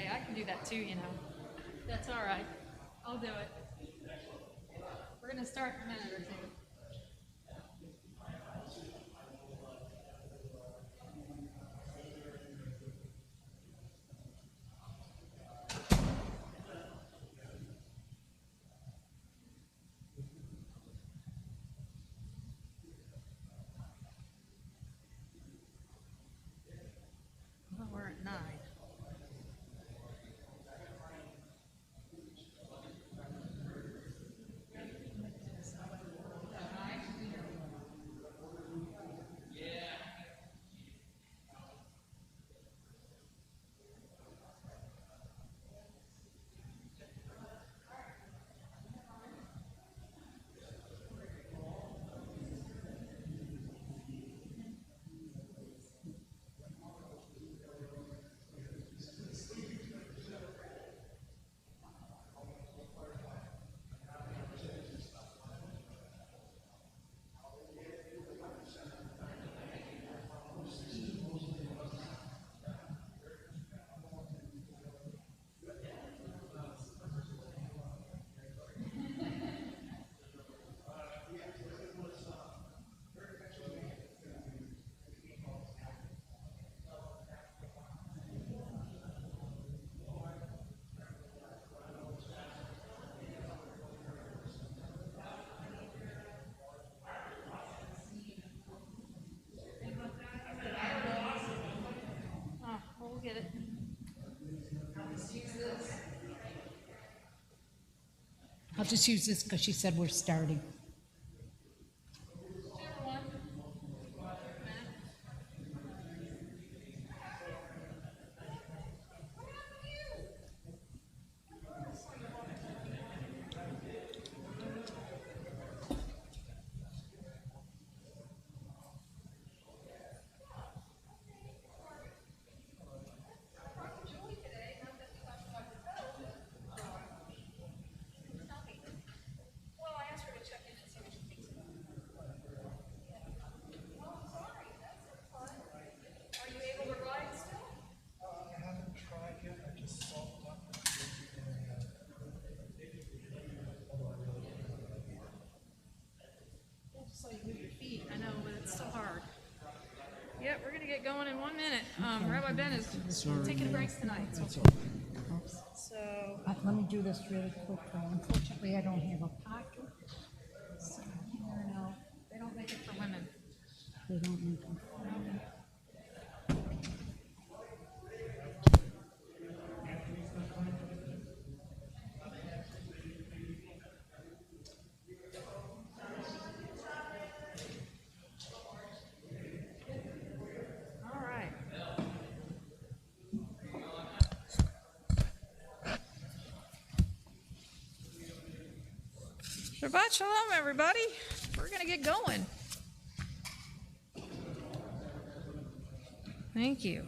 Hey, I can do that too, you know. That's all right. I'll do it. We're going to start in a minute or two. Well, we're at 9. We'll get it. I'll just use this because she said we're starting. Yep, we're going to get going in 1 minute. Rabbi Ben is taking breaks tonight. So Let me do this really quick. Unfortunately, I don't have a pocket. So, no, they don't make it for women. They don't make them for me. All right. Shabbat shalom, everybody. We're going to get going. Thank you.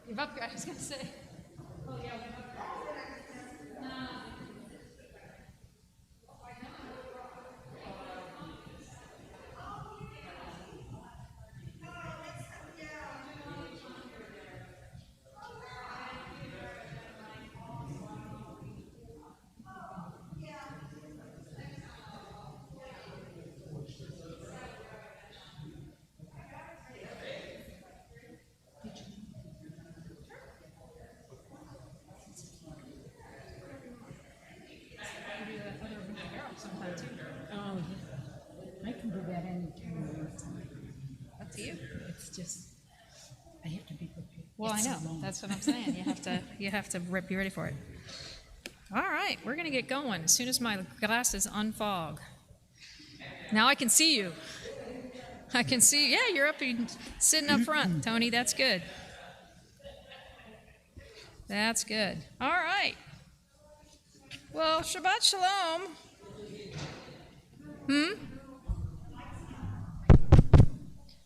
Give up, guys. I was going to say. Oh, yeah. Sometime too. Oh, yeah. I can do that anytime. Up to you. It's just, I have to be prepared. Well, It's I know. so long. That's what I'm saying. You have to be ready for it. All right, we're going to get going as soon as my glasses unfog. Now I can see you. I can see. Yeah, you're up and sitting up front, Tony. That's good. That's good. All right. Well, Shabbat Shalom.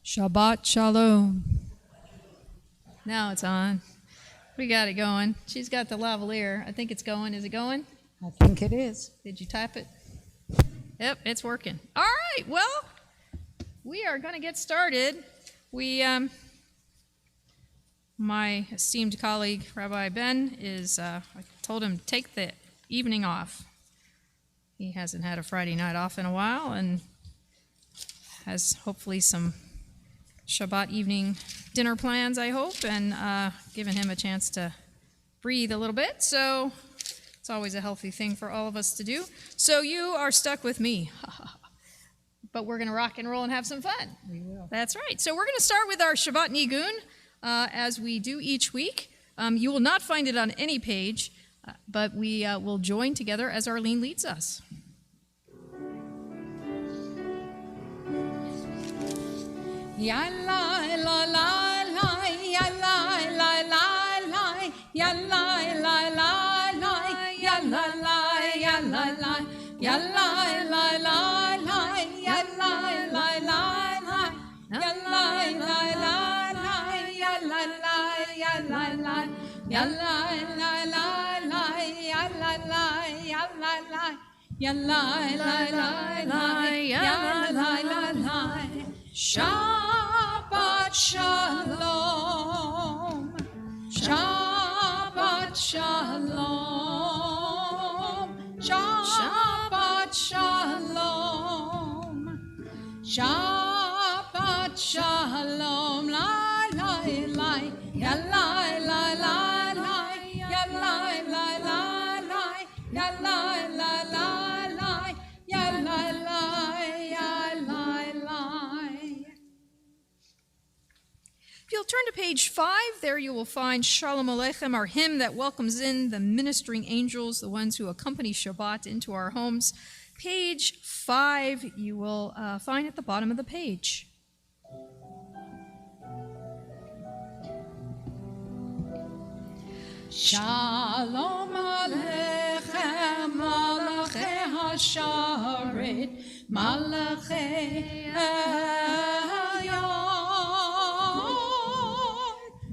Shabbat Shalom. Now it's on. We got it going. She's got the lavalier. I think it's going. Is it going? I think it is. Did you type it? Yep, it's working. All right, well, we are going to get started My esteemed colleague, Rabbi Ben, I told him to take the evening off. He hasn't had a Friday night off in a while and has hopefully some Shabbat evening dinner plans, I hope, and giving him a chance to breathe a little bit. So it's always a healthy thing for all of us to do. So you are stuck with me. But we're going to rock and roll and have some fun. We will. That's right. So we're going to start with our Shabbat Nigun, as we do each week. You will not find it on any page, but we will join together as Arlene leads us. Ya la la la la, ya la la la la, ya la la la la, ya la la ya la la, ya la la la la, ya la la la la, ya la la la la, ya la la ya la la, ya la la la la, ya la la ya la la, ya la la la la, ya la la la. Shabbat Shalom, Shabbat Shalom, Shabbat Shalom, Shabbat Shalom, la la la, ya la la la la, ya la la la la, ya la la la la, ya la la. If you'll turn to page 5, there you will find Shalom Aleichem, our hymn that welcomes in the ministering angels, the ones who accompany Shabbat into our homes. Page 5 you will find at the bottom of the page. Shalom Aleichem, Malachei HaSharet, Malachei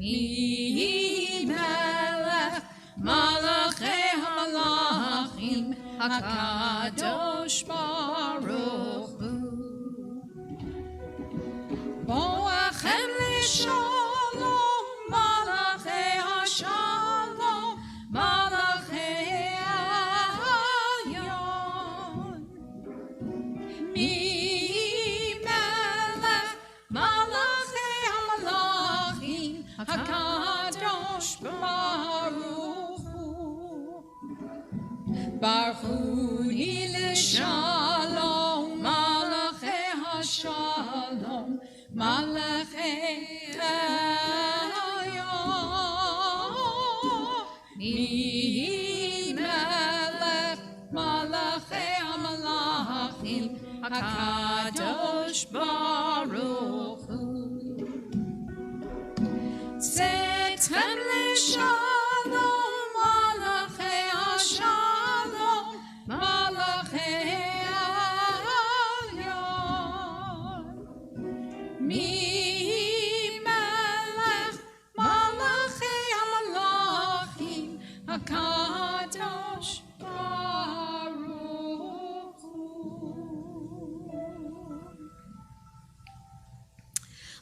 Mi melech malachei hamalachim hakadosh baruch hu boachem leshalom malachei hashalom malachei ayon mi melech malachei hamalachim HaKadosh Baruch Hu Baruch Hu L'Shalom Malachei HaShalom Malachei Ayon Mi Melech Malachei HaMalachim HaKadosh Baruch Hu Tzedchem l'shalom, malachei hashalom, malachei alyon. Mi melech malachei hamalachim, hakadosh baruch hu.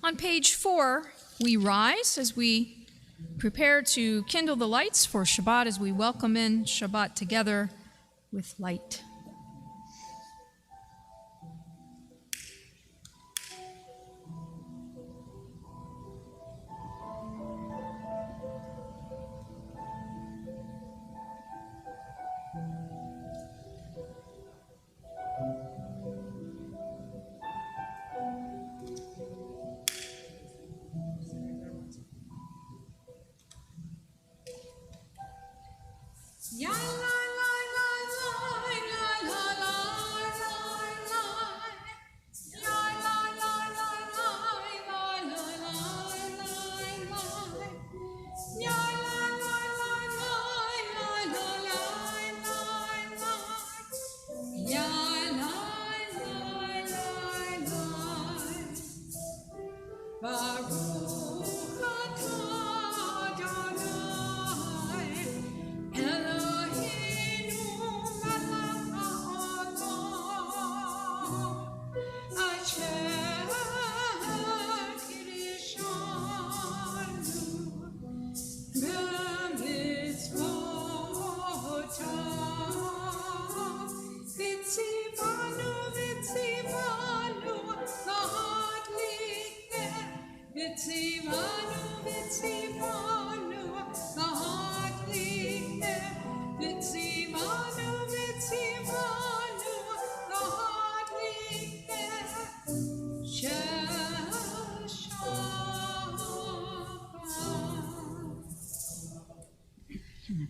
On page 4, we rise as we prepare to kindle the lights for Shabbat, as we welcome in Shabbat together with light. Ya la la la la la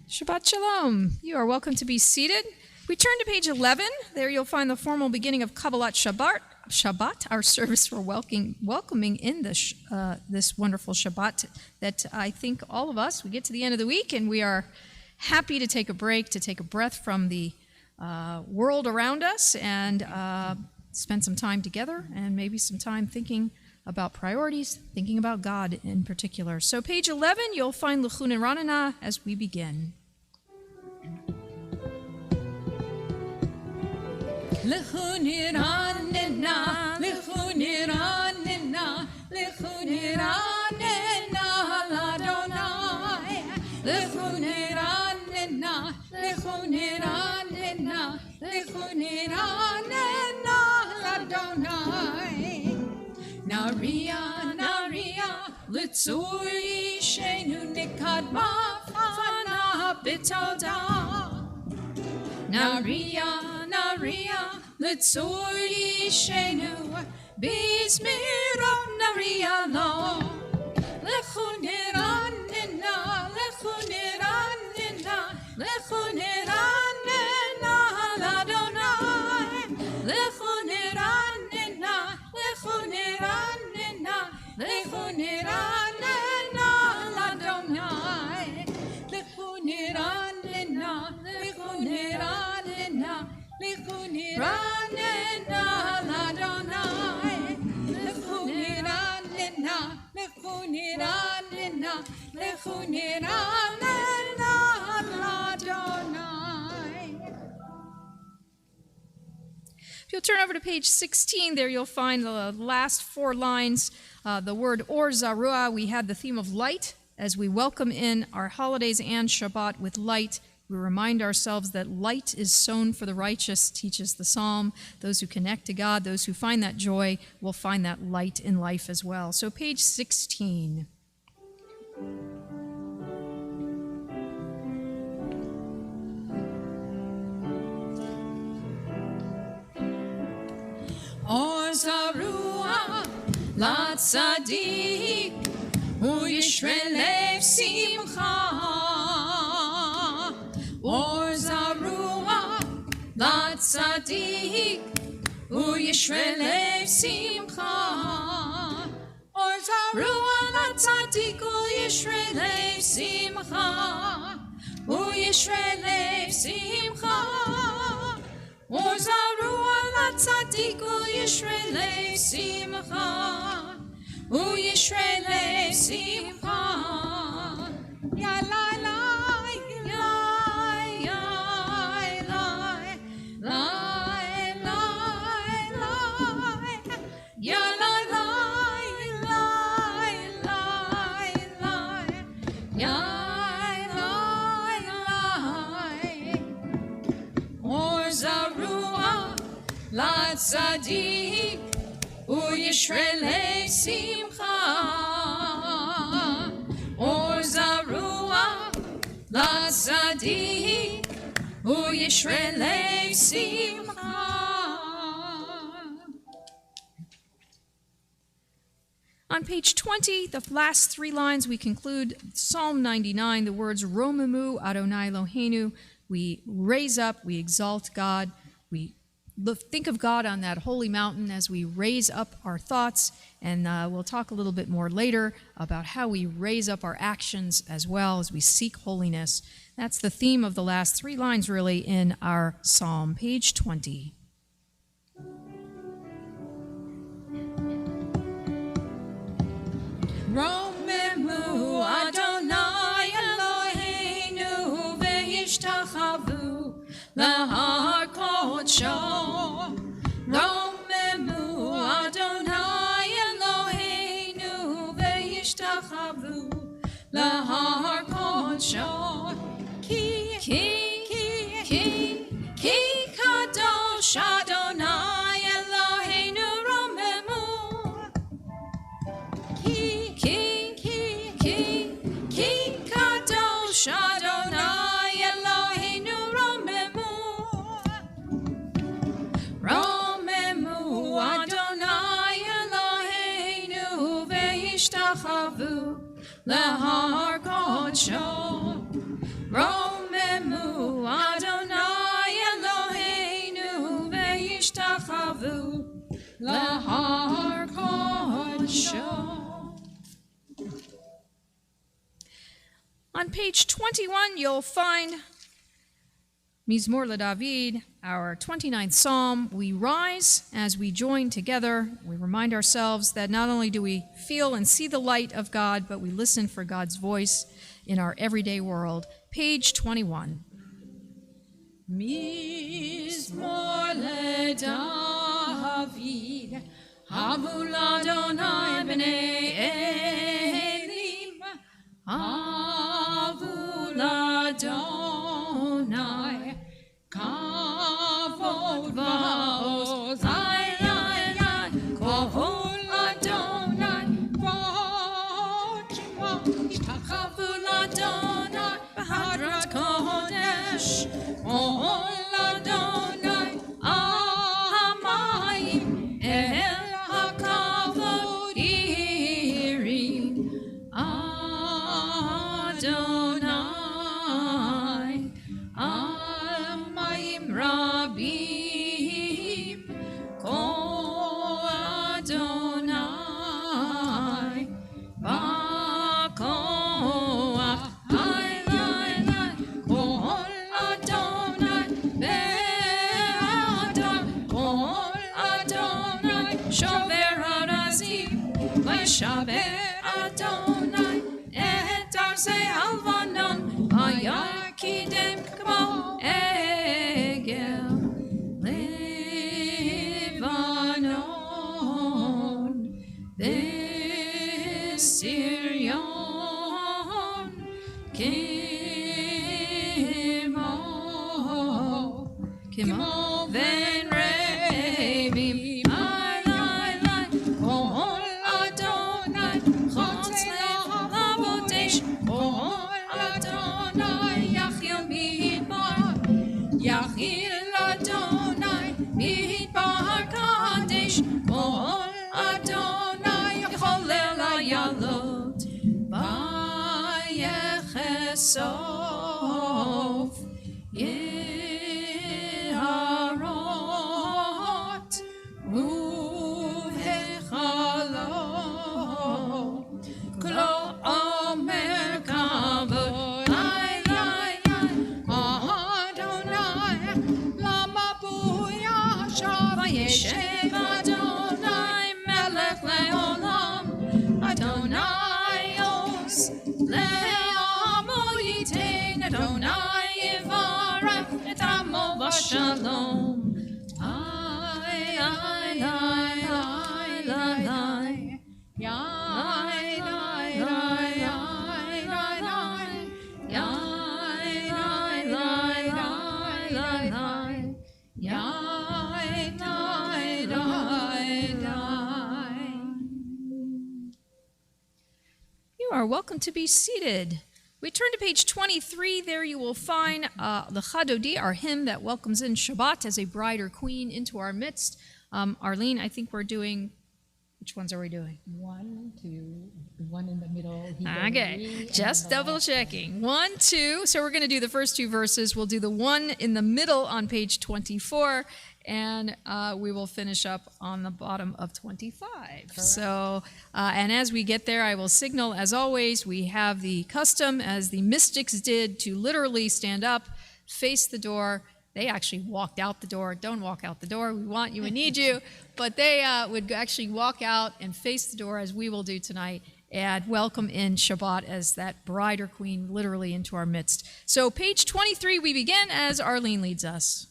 Shabbat Shalom. You are welcome to be seated. We turn to page 11. There you'll find the formal beginning of Kabbalat Shabbat, our service for welcoming in this wonderful Shabbat that I think all of us, we get to the end of the week and we are happy to take a break, to take a breath from the world around us and spend some time together and maybe some time thinking about priorities, thinking about God in particular. So page 11, you'll find L'chun Ranana as we begin. L'chun Ranana, L'chun Ranana, L'chun Ranana, l'Adonai. L'chun Ranana, L'chun Ranana, L'chun Ranana, l'Adonai. Naria, Naria, L'tzuri Shenu Nikadma Fana Bitoda. Naria, Naria, L'tzuri Shenu Bizmirot Naria lo. L'chun Ranana, L'chun Ranana, L'chun Ranana, l'Adonai. L'chun Ranana, L'chun Ranana, L'chun Ranana, l'Adonai. L'chun Ranana, L'chun Ranana, L'chun Ranana, l'Adonai. L'chun Ranana, L'chun Ranana, L'chun Ranana, l'Adonai. If you'll turn over to page 16, there you'll find the last 4 lines, the word Or Zarua. We had the theme of light as we welcome in our holidays and Shabbat with light. We remind ourselves that light is sown for the righteous, teaches the psalm. Those who connect to God, those who find that joy, will find that light in life as well. So page 16. Or Zarua, La Tzadik, Uyishrelev Simcha. Or Zarua, La Tzadik, Uyishrelev Simcha. Or Zarua, La Tzadik, Uyishrelev Simcha. Uyishrelev Simcha. Or Zarua, La Tzadik, Uyishrelev Simcha. Uyishrelev Simcha. Ya la la, la ya la, la la la, ya la la, la la la, ya la la. Or Zarua, La Tzadik, Uyishrelev Simcha. Or Zarua, La Tzadik, Uyishrelev Simcha. On page 20, the last 3 lines, we conclude Psalm 99, the words Romemu Adonai Eloheinu. We raise up, we exalt God, we think of God on that holy mountain as we raise up our thoughts, and we'll talk a little bit more later about how we raise up our actions as well as we seek holiness. That's the theme of the last 3 lines, really, in our psalm, page 20. Romemu Adonai Eloheinu ve'yishtachavu lahar kodsho. Romemu Adonai Eloheinu ve'yishtachavu lahar kodsho. Ki kadosh Adonai Eloheinu romemu. Ki kadosh Adonai Eloheinu romemu. Romemu Adonai Eloheinu ve'yishtachavu lahar kodsho. Lahar Kodsho. On page 21, you'll find Mizmor LeDavid, our 29th Psalm. We rise as we join together. We remind ourselves that not only do we feel and see the light of God, but we listen for God's voice in our everyday world. Page 21. Mizmor LeDavid, Havu l'Adonai b'nei Elim, Havu l'Adonai, Kavod va'oz, ay, ay, ay, Kavod l'Adonai, V'od Shema, Yishtachavu l'Adonai, B'hadrat Kodesh, Kol Adonai, Amayim, El HaKavod Irim, Adonai, Amayim Rabim, Kol Adonai, Ba'koach, ay, ay, ay, Kol Adonai, Be'adam, Kol Adonai, Shover HaRazim, V'yishaber Adonai, Et Arzei Alvanon, V'yakidem K'mo Egel, Lebanon, V'Sirion, Kimo, Ven Revim, ay, ay, ay, Kol Adonai, Chotz Lavodesh, Kol Adonai, Yachil Adonai, Midbar Kadesh, Kol Adonai, Yacholel Ayalot, Vayechesov, Yeharot, Uvechalot, Klo Omer Kavod, ay, ay, ay, Adonai, Lama Buyasha, Vayeshev Adonai, Melech Leolam, Adonai Os, Le'amo Yitain, Adonai Yivarech, Et Amo V'Shalom. Ay, ay, ay, ay, ay, ay, ay, ay, ay, You are welcome to be seated. We turn to page 23. There you will find the Chadodi, our hymn that welcomes in Shabbat as a bride or queen into our midst. Arlene, I think we're doing, which ones are we doing? 1, 2, the one in the middle. Okay, just double checking. 1, 2. So we're going to do the first two verses. We'll do the one in the middle on page 24, and we will finish up on the bottom of 25. Correct. So, and as we get there, I will signal, as always, we have the custom, as the mystics did, to literally stand up, face the door. They actually walked out the door. Don't walk out the door. We want you and need you. But they would actually walk out and face the door, as we will do tonight, and welcome in Shabbat as that bride or queen literally into our midst. So page 23, we begin as Arlene leads us.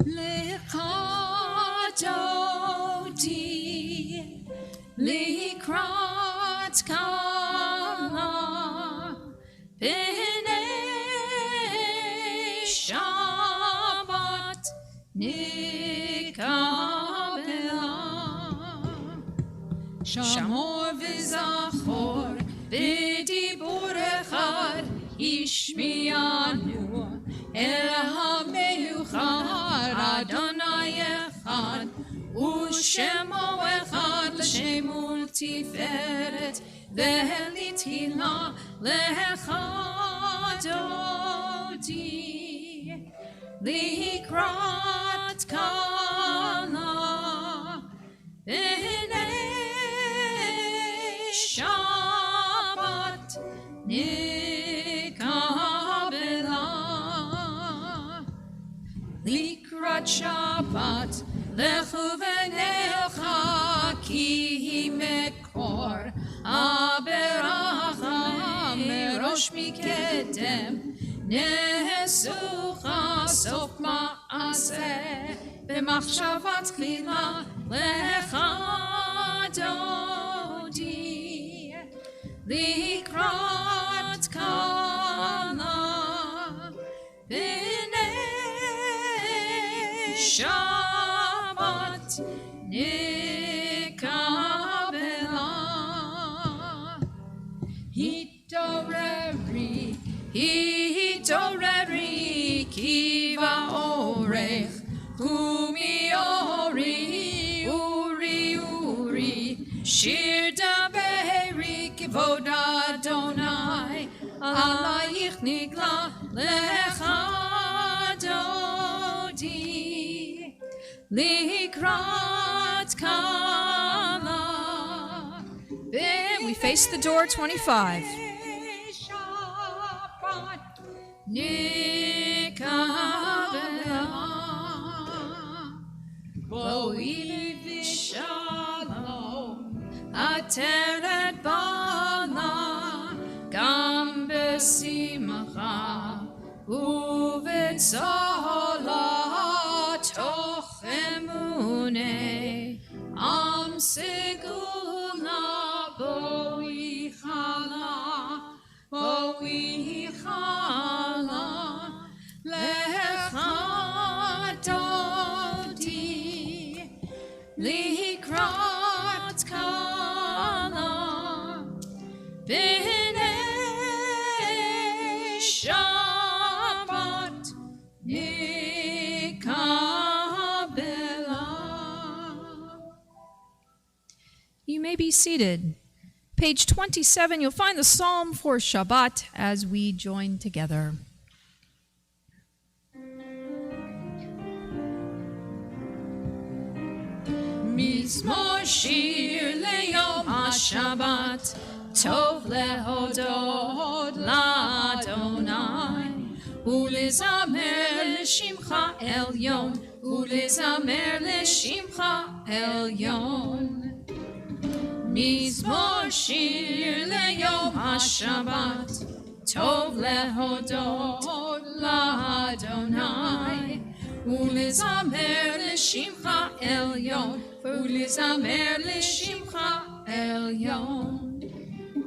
Lechadodi, Likrat Kala, B'nei Shabbat Nikabela, Shamor v'Zachor b'dibur echad Ishmianu El HaMeuchad Adonai Echad U'Shemo Echad L'Shem U'Tiferet ולתהילה לך דודי, לקראת קלה בני שבת נקבלה. לקראת שבת לכו ונלכה, כי מקור הברכה מראש מקדם, נשוכה סוף מעשה במחשבה תחילה לך דודי, לקראת קלה בני שבת נקבלה. התעוררי כי באורך ומאורי אורי אורי, שיר דברי כבוד אדוני, עלייך נגלה לך דודי, לקראת קלה. We face the door 25. נקבלה. בואי בשלום עטרת בנה, גם בשמחה ובצהלה, תוך אמוני עם סגולה. בואי חלה, בואי חלה לך דודי, לקראת קלה בני שבת נקבלה. You may be seated. Page 27, you'll find the Psalm for Shabbat as we join together. מזמור שיר ליום השבת, טוב להודות לאדוני, ולזמר לשמך עליון, ולזמר לשמך עליון. מזמור שיר ליום השבת, טוב להודות לאדוני, ולזמר לשמך עליון, ולזמר לשמך עליון.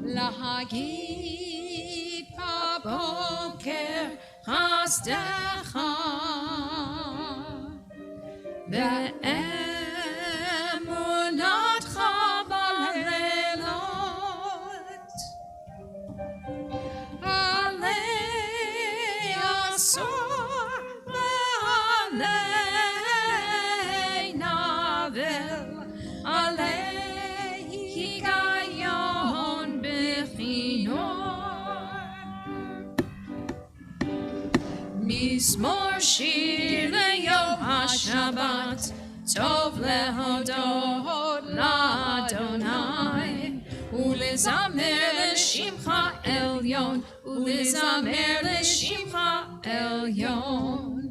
להגיד בבוקר חסדך, ואמונתך בלילות, עלי עשור ועלי נבל, עלי היגיון בכינור. מזמור שיר ליום השבת, טוב להודות לאדוני, ולזמר לשמך עליון, ולזמר לשמך עליון.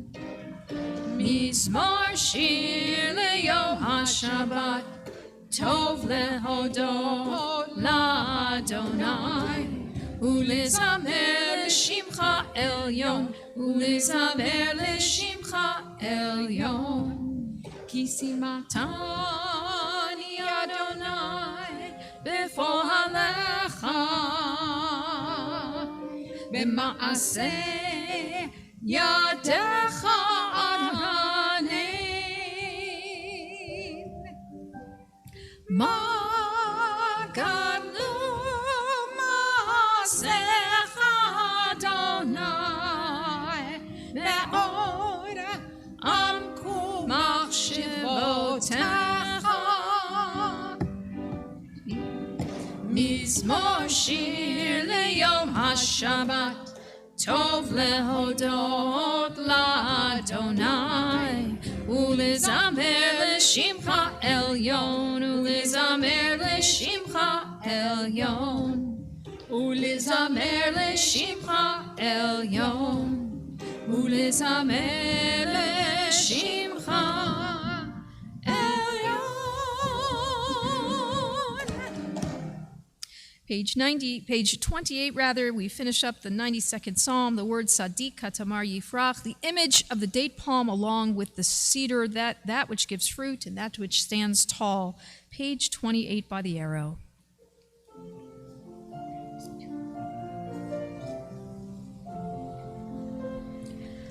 מזמור שיר ליום השבת, טוב להודות לאדוני, ולזמר לשמך עליון, ולזמר לשמך עליון. כי שימתני אדוני בפועלך, במעשה ידך ארנן. מה גדלו מעשיך אדוני, מאוד עמקו מחשבותיך. מזמור מזמור שיר ליום השבת, טוב להודות לאדוני, ולזמר לשמך עליון, ולזמר לשמך עליון, ולזמר לשמך עליון, ולזמר לשמך Page 28 rather, we finish up the 92nd Psalm, the word Sadiq Katamar Yifrach, the image of the date palm along with the cedar, that which gives fruit and that which stands tall. Page 28 by the arrow.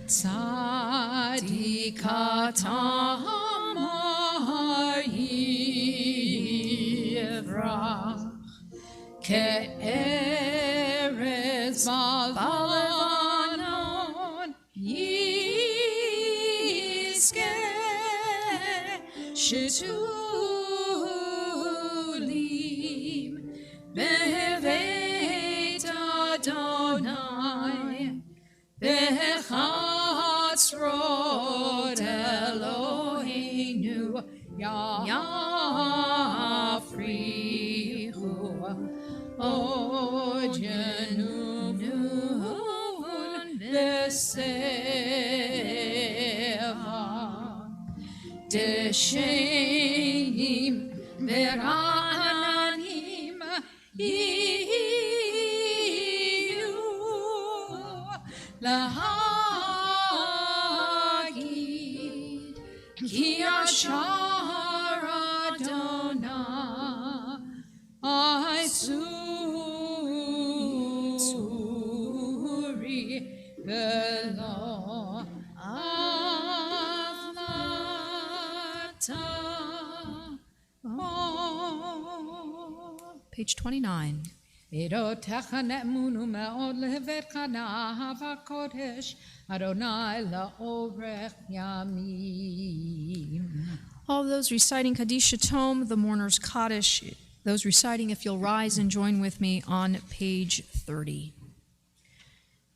Sadiq Katamar Yifrach, Ke'eretz Balevanon Yizkeh Shetulim Beveit Adonai Bechatzrot Eloheinu Yafrichu O Janun Beseva Deshenim Beranim Iyu Lahagid Ki Ashar Adonai Suri Belo Avlata. Page 29. Midotecha ne'emunu me'od lehevetcha na'ahava kodesh Adonai la'orech yamim. All those reciting Kaddish Tome, the mourner's Kaddish, those reciting, if you'll rise and join with me on page 30.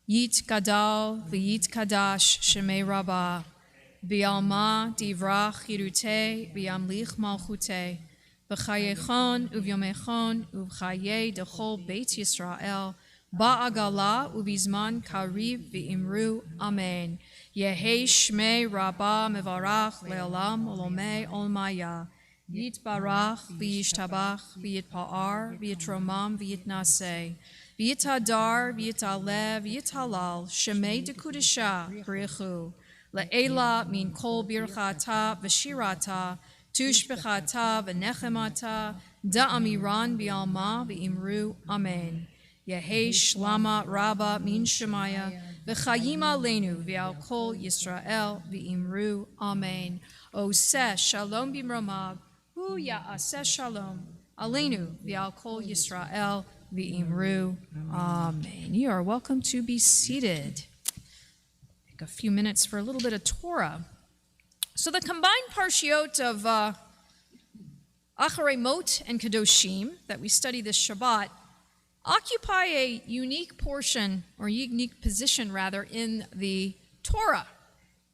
Yit Gadal v'yit Kadash Shemei Rabbah Bialma divrach Yirute Biamlich Malchute B'chayechon uvyomechon uvchaye dechol Beit Yisrael Ba'agala ubizman kariv v'imru Amen. Yehei Shmei Rabbah mevarach le'olam olomei olmaya. Yitbarach v'yishtabach v'yitpa'ar v'yitromam v'yitnaseh v'yitadar v'yitaleh v'yitalal Shemei dekudesha b'richu le'ela min kol birchata v'shirata tushbechata v'nechemata da'amiran bi'alma v'imru Amen. Yehei shlama rabba min shemaya v'chayim aleinu v'al kol Yisrael v'imru Amen. Oseh shalom b'mromav hu ya'aseh shalom aleinu v'al kol Yisrael v'imru Amen. You are welcome to be seated. Take a few minutes for a little bit of Torah. So the combined parshiot of Acharei Mot and Kedoshim that we study this Shabbat occupy a unique portion, or unique position rather, in the Torah.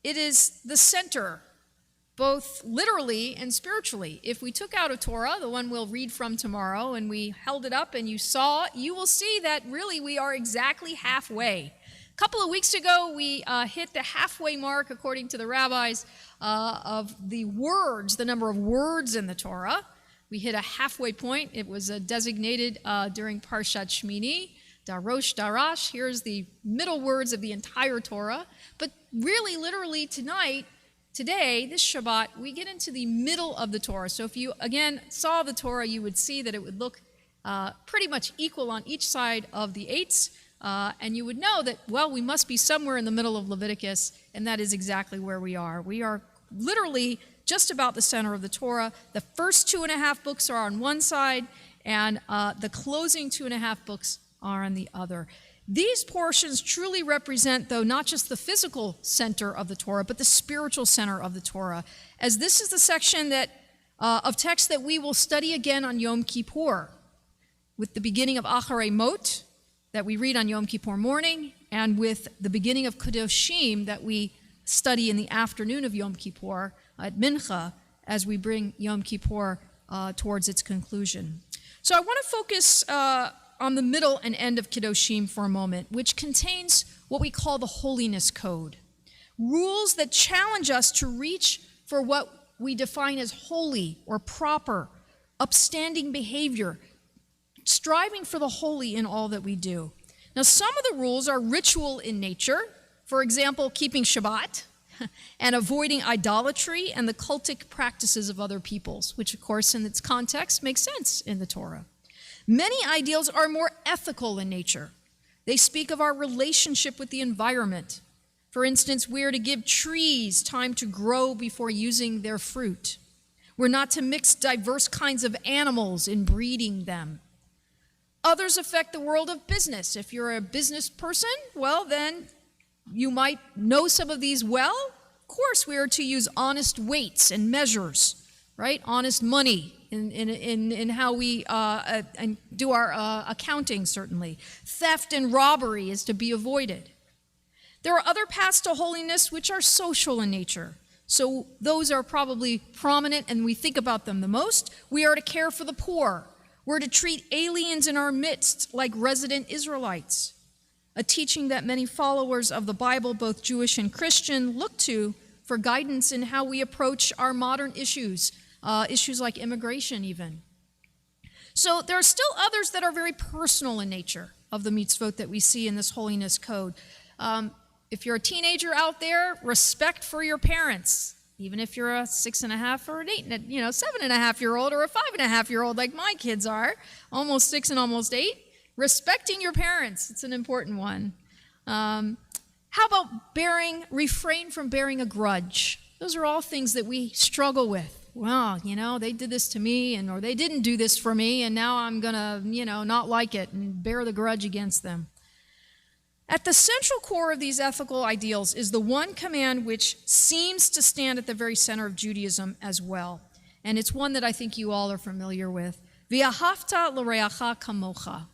It is the center, both literally and spiritually. If we took out a Torah, the one we'll read from tomorrow, and we held it up and you saw, you will see that really we are exactly halfway. A couple of weeks ago, we hit the halfway mark, according to the rabbis, of the words, the number of words in the Torah. We hit a halfway point. It was designated during Parshat Shmini, Darosh Darash. Here's the middle words of the entire Torah. But really, literally today, this Shabbat, we get into the middle of the Torah. So if you, again, saw the Torah, you would see that it would look pretty much equal on each side of the eights. And you would know that, well, we must be somewhere in the middle of Leviticus, and that is exactly where we are. We are literally just about the center of the Torah. The first 2.5 books are on one side, and the closing 2.5 books are on the other. These portions truly represent, though, not just the physical center of the Torah, but the spiritual center of the Torah, as this is the section that of text that we will study again on Yom Kippur. with the beginning of Acharei Mot that we read on Yom Kippur morning, and with the beginning of Kedoshim that we study in the afternoon of Yom Kippur at Mincha as we bring Yom Kippur towards its conclusion. So I want to focus on the middle and end of Kedoshim for a moment, which contains what we call the Holiness Code. Rules that challenge us to reach for what we define as holy or proper, upstanding behavior, striving for the holy in all that we do. Now, some of the rules are ritual in nature. For example, keeping Shabbat and avoiding idolatry and the cultic practices of other peoples, which, of course, in its context, makes sense in the Torah. Many ideals are more ethical in nature. They speak of our relationship with the environment. For instance, we are to give trees time to grow before using their fruit. We're not to mix diverse kinds of animals in breeding them. Others affect the world of business. If you're a business person, well, then you might know some of these well. Of course, we are to use honest weights and measures, right? Honest money in how we and do our accounting, certainly. Theft and robbery is to be avoided. There are other paths to holiness which are social in nature. So those are probably prominent, and we think about them the most. We are to care for the poor. We're to treat aliens in our midst like resident Israelites, a teaching that many followers of the Bible, both Jewish and Christian, look to for guidance in how we approach our modern issues, issues like immigration even. So there are still others that are very personal in nature of the mitzvot that we see in this holiness code. If you're a teenager out there, respect for your parents, even if you're a 6.5 or an 8, 7.5-year-old or a 5.5-year-old like my kids are, almost 6 and almost 8. Respecting your parents, it's an important one. How about refrain from bearing a grudge? Those are all things that we struggle with. Well, they did this to me, or they didn't do this for me, and now I'm gonna, not like it and bear the grudge against them. At the central core of these ethical ideals is the one command which seems to stand at the very center of Judaism as well. And it's one that I think you all are familiar with. V'ahavta l'reacha kamocha,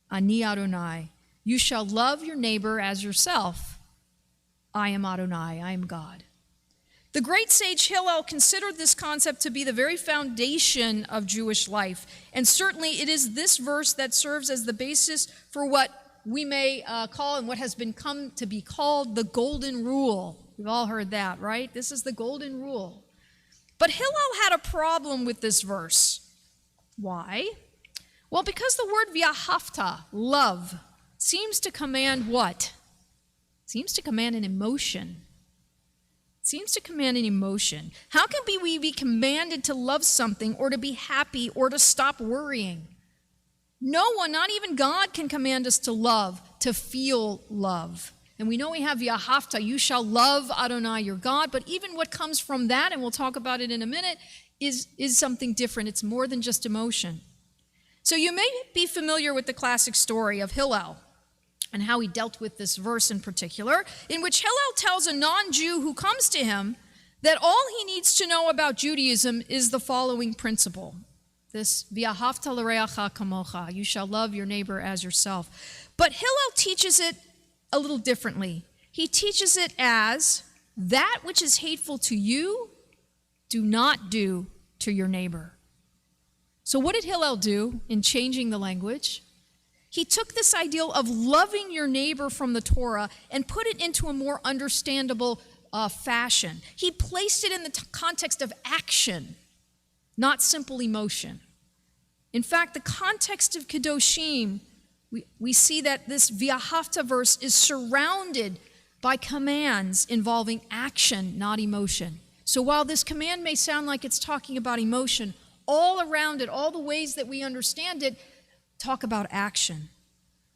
ani Adonai. You shall love your neighbor as yourself. I am Adonai, I am God. The great sage Hillel considered this concept to be the very foundation of Jewish life. And certainly it is this verse that serves as the basis for what we may call, and what has come to be called, the Golden Rule. We've all heard that, right? This is the Golden Rule. But Hillel had a problem with this verse. Why? Well, because the word v'ahavta, love, seems to command what? Seems to command an emotion. Seems to command an emotion. How can we be commanded to love something or to be happy or to stop worrying? No one, not even God, can command us to love, to feel love. And we know we have v'ahavta, you shall love Adonai your God, but even what comes from that, and we'll talk about it in a minute, is something different. It's more than just emotion. So you may be familiar with the classic story of Hillel and how he dealt with this verse in particular, in which Hillel tells a non-Jew who comes to him that all he needs to know about Judaism is the following principle. This v'ahavta l'reacha kamocha, you shall love your neighbor as yourself. But Hillel teaches it a little differently. He teaches it as that which is hateful to you, do not do to your neighbor. So what did Hillel do in changing the language? He took this ideal of loving your neighbor from the Torah and put it into a more understandable fashion. He placed it in the context of action, not simple emotion. In fact, the context of Kedoshim, we see that this v'ahavta verse is surrounded by commands involving action, not emotion. So while this command may sound like it's talking about emotion, all around it, all the ways that we understand it, talk about action.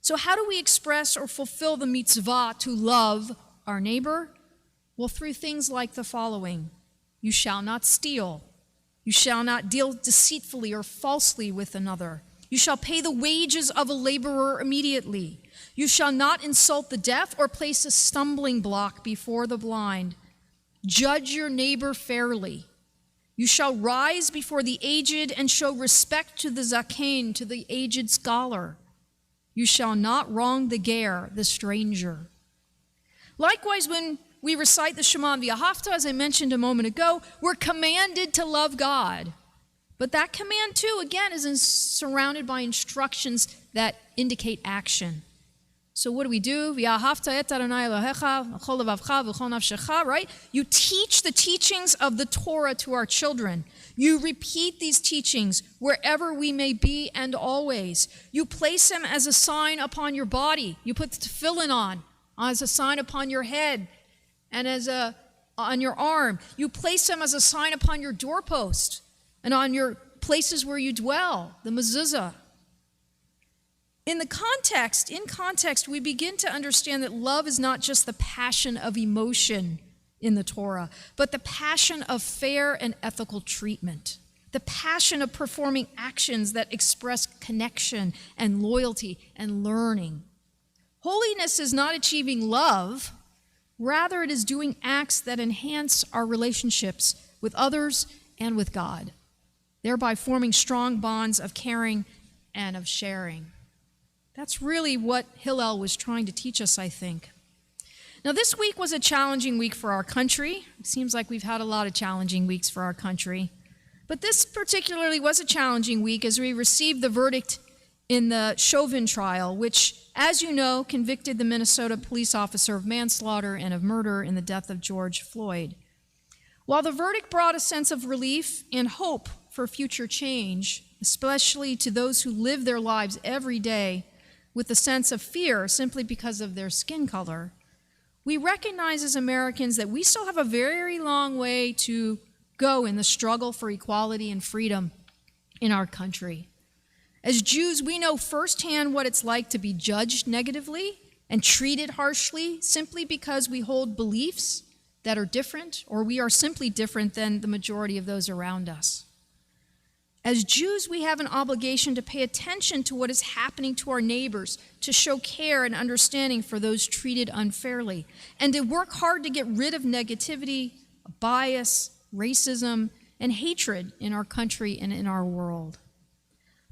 So how do we express or fulfill the mitzvah to love our neighbor? Well, through things like the following. You shall not steal. You shall not deal deceitfully or falsely with another. You shall pay the wages of a laborer immediately. You shall not insult the deaf or place a stumbling block before the blind. Judge your neighbor fairly. You shall rise before the aged and show respect to the zaken, to the aged scholar. You shall not wrong the ger, the stranger. Likewise, when we recite the Shema V'ahavta, as I mentioned a moment ago, we're commanded to love God. But that command, too, again, is surrounded by instructions that indicate action. So what do? V'ahavta et Adonai Elohecha v'chol levavcha v'chol nafshecha, right? You teach the teachings of the Torah to our children. You repeat these teachings wherever we may be and always. You place them as a sign upon your body. You put the tefillin on as a sign upon your head and on your arm. You place them as a sign upon your doorpost and on your places where you dwell, the mezuzah. In context, we begin to understand that love is not just the passion of emotion in the Torah, but the passion of fair and ethical treatment, the passion of performing actions that express connection and loyalty and learning. Holiness is not achieving love, rather it is doing acts that enhance our relationships with others and with God, thereby forming strong bonds of caring and of sharing. That's really what Hillel was trying to teach us, I think. Now, this week was a challenging week for our country. It seems like we've had a lot of challenging weeks for our country. But this particularly was a challenging week as we received the verdict in the Chauvin trial, which, as you know, convicted the Minnesota police officer of manslaughter and of murder in the death of George Floyd. While the verdict brought a sense of relief and hope for future change, especially to those who live their lives every day with a sense of fear simply because of their skin color, we recognize as Americans that we still have a very long way to go in the struggle for equality and freedom in our country. As Jews, we know firsthand what it's like to be judged negatively and treated harshly simply because we hold beliefs that are different, or we are simply different than the majority of those around us. As Jews, we have an obligation to pay attention to what is happening to our neighbors, to show care and understanding for those treated unfairly, and to work hard to get rid of negativity, bias, racism, and hatred in our country and in our world.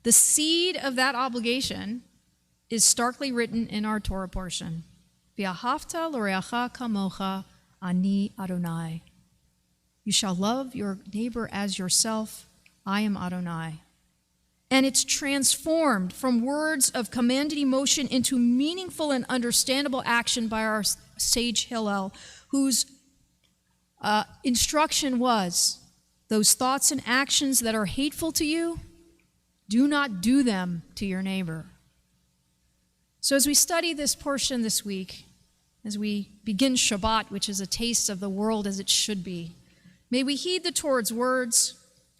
The seed of that obligation is starkly written in our Torah portion. V'ahavta l'reacha kamocha ani Adonai. You shall love your neighbor as yourself. I am Adonai. And it's transformed from words of commanded emotion into meaningful and understandable action by our sage Hillel, whose instruction was, those thoughts and actions that are hateful to you, do not do them to your neighbor. So as we study this portion this week, as we begin Shabbat, which is a taste of the world as it should be, may we heed the Torah's words,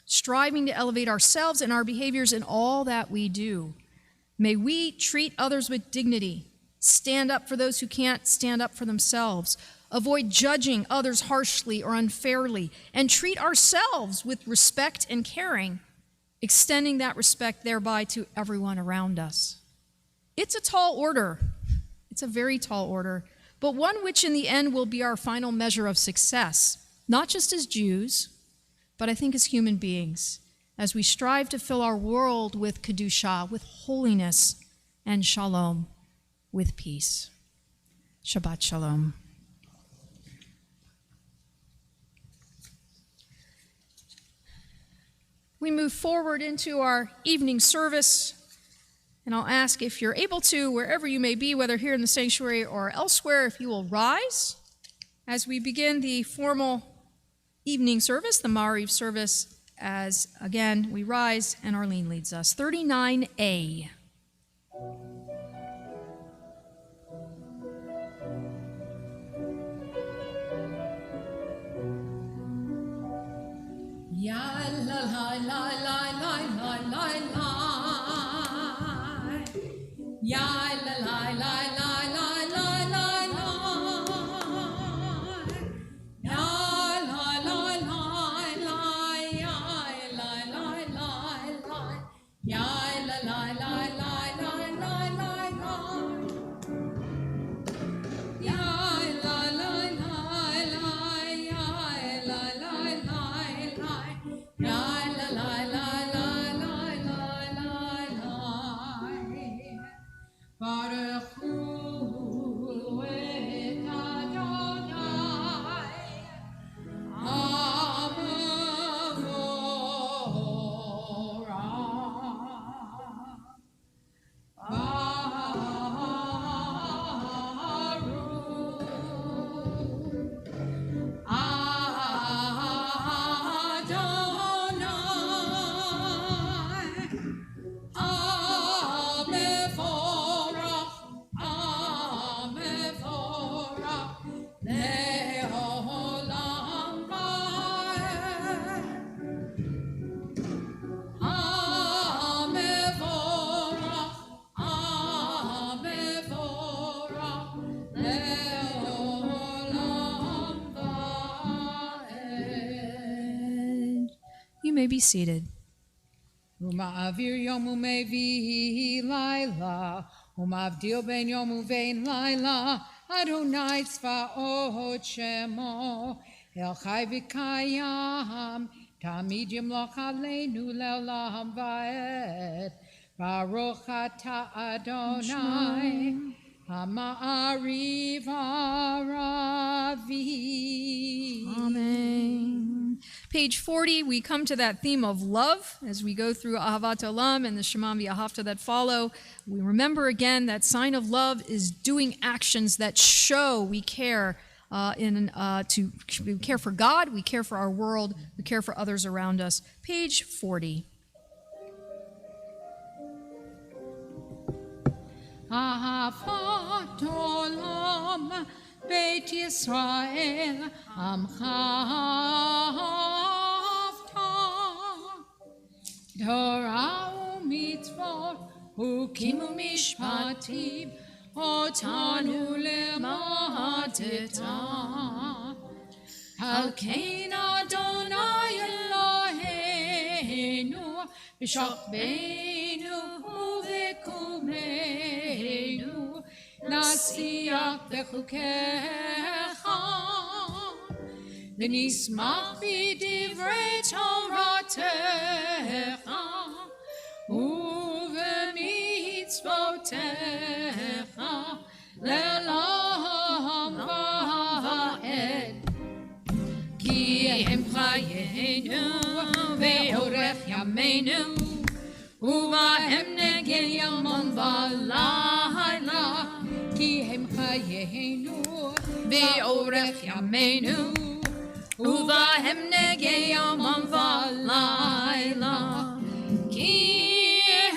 striving to elevate ourselves and our behaviors in all that we do. May we treat others with dignity, stand up for those who can't stand up for themselves, avoid judging others harshly or unfairly, and treat ourselves with respect and caring, extending that respect thereby to everyone around us. It's a tall order. It's a very tall order, but one which in the end will be our final measure of success, not just as Jews, but I think as human beings, as we strive to fill our world with Kedusha, with holiness, and Shalom, with peace. Shabbat Shalom. We move forward into our evening service, and I'll ask if you're able to, wherever you may be, whether here in the sanctuary or elsewhere, if you will rise as we begin the formal evening service, the Mariv service, as again we rise and Arlene leads us. 39A. Ya la la la la la la la la. Ya la la la la la la la la. Ya la la la la ya la la la la. Ya la la la la la la la la. Ya la la la la ya la la la la. may be seated. Uma'avir yom u'mevi laila, uma'avdil ben yom u'vein laila, Adonai tzvaot shemo, El chai v'kayam, tamid yimloch aleinu le'olam va'ed, Baruch ata Adonai, Ha'ma'ariv ha'aravi. Amen. Page 40, we come to that theme of love as we go through Ahavat Olam and the Shema V'Ahavta that follow. We remember again that sign of love is doing actions that show we care we care for God, we care for our world, we care for others around us. Page 40. Ahavat Olam Beit Yisrael Amcha Ahavta Torah u'mitzvot Hukim u'mishpatim Otanu lemadeta Al kein Adonai Eloheinu B'shachbeinu u'v'kumeinu Nasiach b'chukecha V'nismach b'divrei Toratecha U'v'mitzvotecha Le'olam va'ed Ki hem chayenu ve'orech yameinu U'vahem negel yamon v'layla Ki hem chayenu ve'orech yameinu U'vahem negel yamon v'layla Ki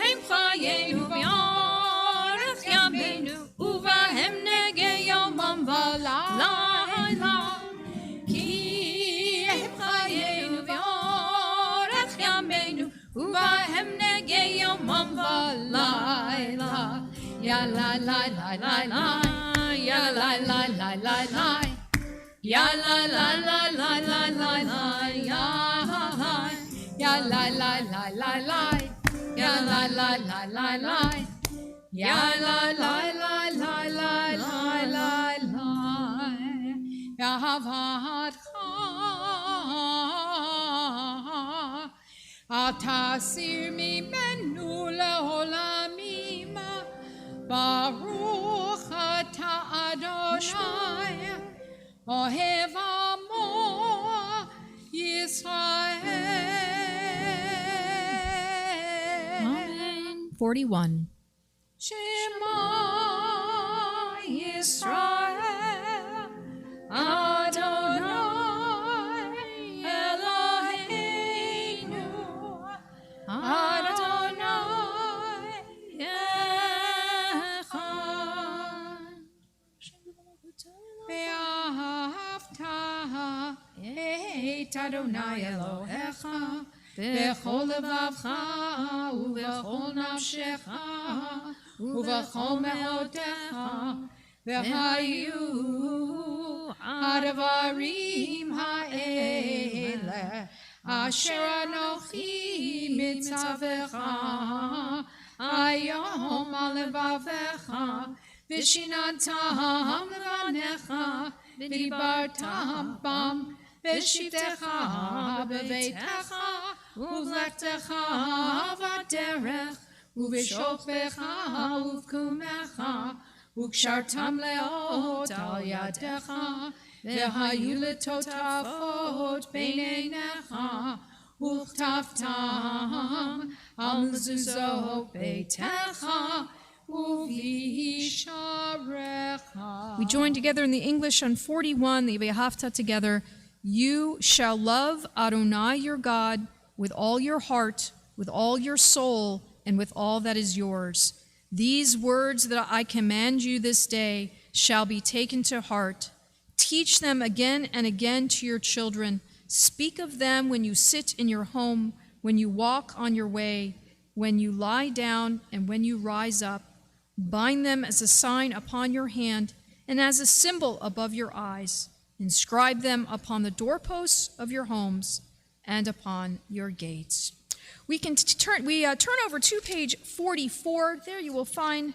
hem chayenu ve'orech yameinu U'vahem negel yamon v'layla Ki hem chayenu ve'orech yameinu U'vahem negel yamon v'layla Ya la la la la la Ya la la la la la Ya la la la la la la la Ya la la la la la Ya la la la la la Ya la la la la la la la la Ya havadcha Atasir mimenu le'olamim Baruch ata Adonai Ohev amo Yisrael. Amen. 41. Shema Yisrael Adonai Eloheinu Adonai Echad Ve'ahavta et Adonai Elohecha B'chol levavcha u'b'chol nafshecha u'b'chol me'otecha v'hayu ha'davarim ha'ele asher anochi mitzavecha hayom al levavecha v'shinatam levanecha v'dibartam bam v'shivtecha b'veitecha u'vlechtecha v'derech u'v'shokvecha u'v'kumecha u'kshartam leot al yadecha v'hayu letotafot b'neinecha u'chtaftam al mezuzot beitecha u'v'yisharecha. We join together in the English on 41, the V'ahavta together. You shall love Adonai your God with all your heart, with all your soul, and with all that is yours. These words that I command you this day shall be taken to heart. Teach them again and again to your children. Speak of them when you sit in your home, when you walk on your way, when you lie down, and when you rise up. Bind them as a sign upon your hand and as a symbol above your eyes. Inscribe them upon the doorposts of your homes. and upon your gates. We can turn over to page 44. There you will find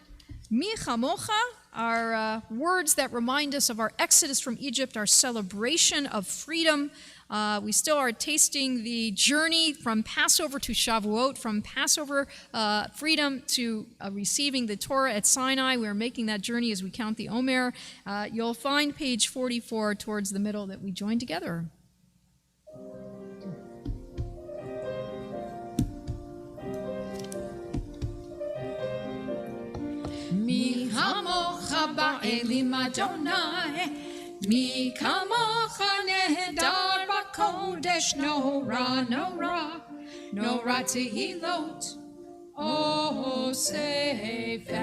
Mi Chamocha, our words that remind us of our exodus from Egypt, our celebration of freedom. We still are tasting the journey from Passover to Shavuot, from Passover freedom to receiving the Torah at Sinai. We're making that journey as we count the Omer. You'll find page 44 towards the middle that we join together. Mi hamocha ba'elim Adonai, mi kamocha nehedar b'kodesh, nora, nora, nora tehilot, oh sefele.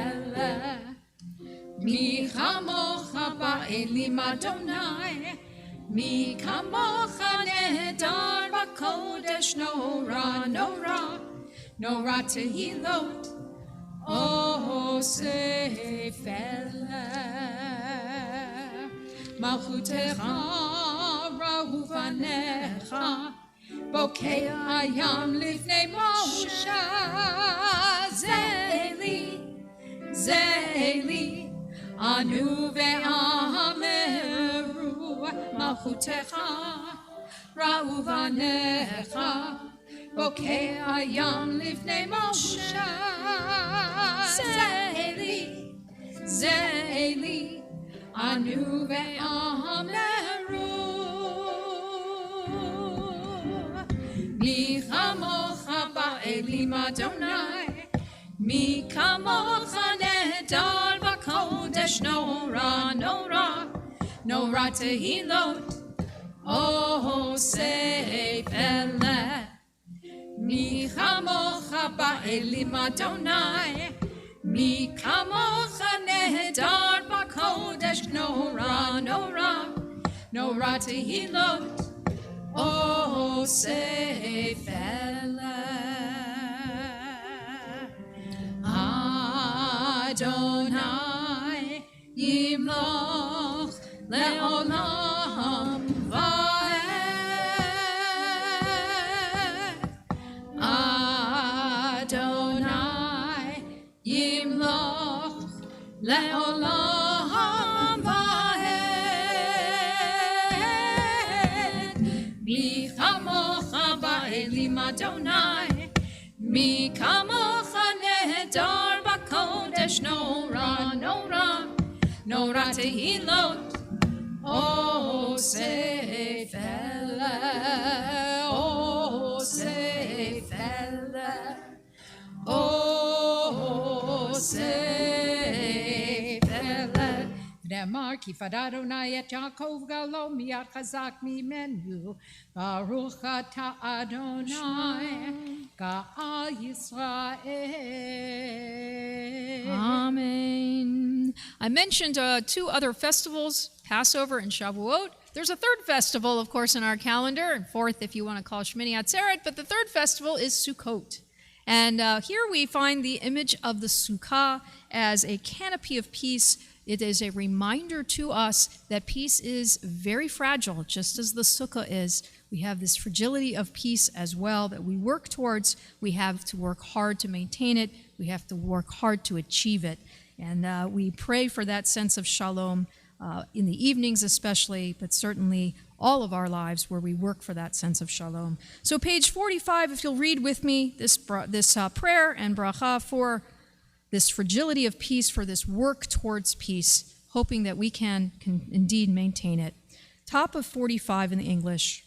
Mi hamocha ba'elim Adonai, mi kamocha nehedar b'kodesh, nora, nora, nora tehilot, oh, sefele. Malchutecha ra'uvanecha, bokei hayam lifnei Moshe. Ze'eli, ze'eli, anu ve'ameru. Malchutecha ra'uvanecha, bokei hayam lifnei Moshe. Ze'eli, ze'eli, anu ve'ameru. Mi chamocha ba'elim Adonai, mi kamocha nehedar b'kodesh, nora, nora, nora tehilot, oh sefele. Mi chamocha ba'elim Adonai, mi kamocha nehedar b'kodesh, nora, nora, nora tehilot, oh sefele. Adonai yimloch le'olam va'ed. Adonai yimloch le'olam va'ed. Mi chamocha ba'elim Adonai, mi kamocha nehedar b'kodesh, nora, nora, nora tehilot, oh sefele, oh sefele, oh sefele. V'nemar ki fad Adonai et Yaakov galo miyad chazak mimenu, baruch ata Adonai ga'al Yisrael. Amen. I mentioned two other festivals, Passover and Shavuot. There's a third festival, of course, in our calendar, and fourth if you want to call Shmini Atzeret, but the third festival is Sukkot. And here we find the image of the Sukkah as a canopy of peace. It is a reminder to us that peace is very fragile, just as the Sukkah is. We have this fragility of peace as well that we work towards. We have to work hard to maintain it. We have to work hard to achieve it. And we pray for that sense of shalom in the evenings especially, but certainly all of our lives where we work for that sense of shalom. So page 45, if you'll read with me this prayer and bracha for this fragility of peace, for this work towards peace, hoping that we can indeed maintain it. Top of 45 in the English.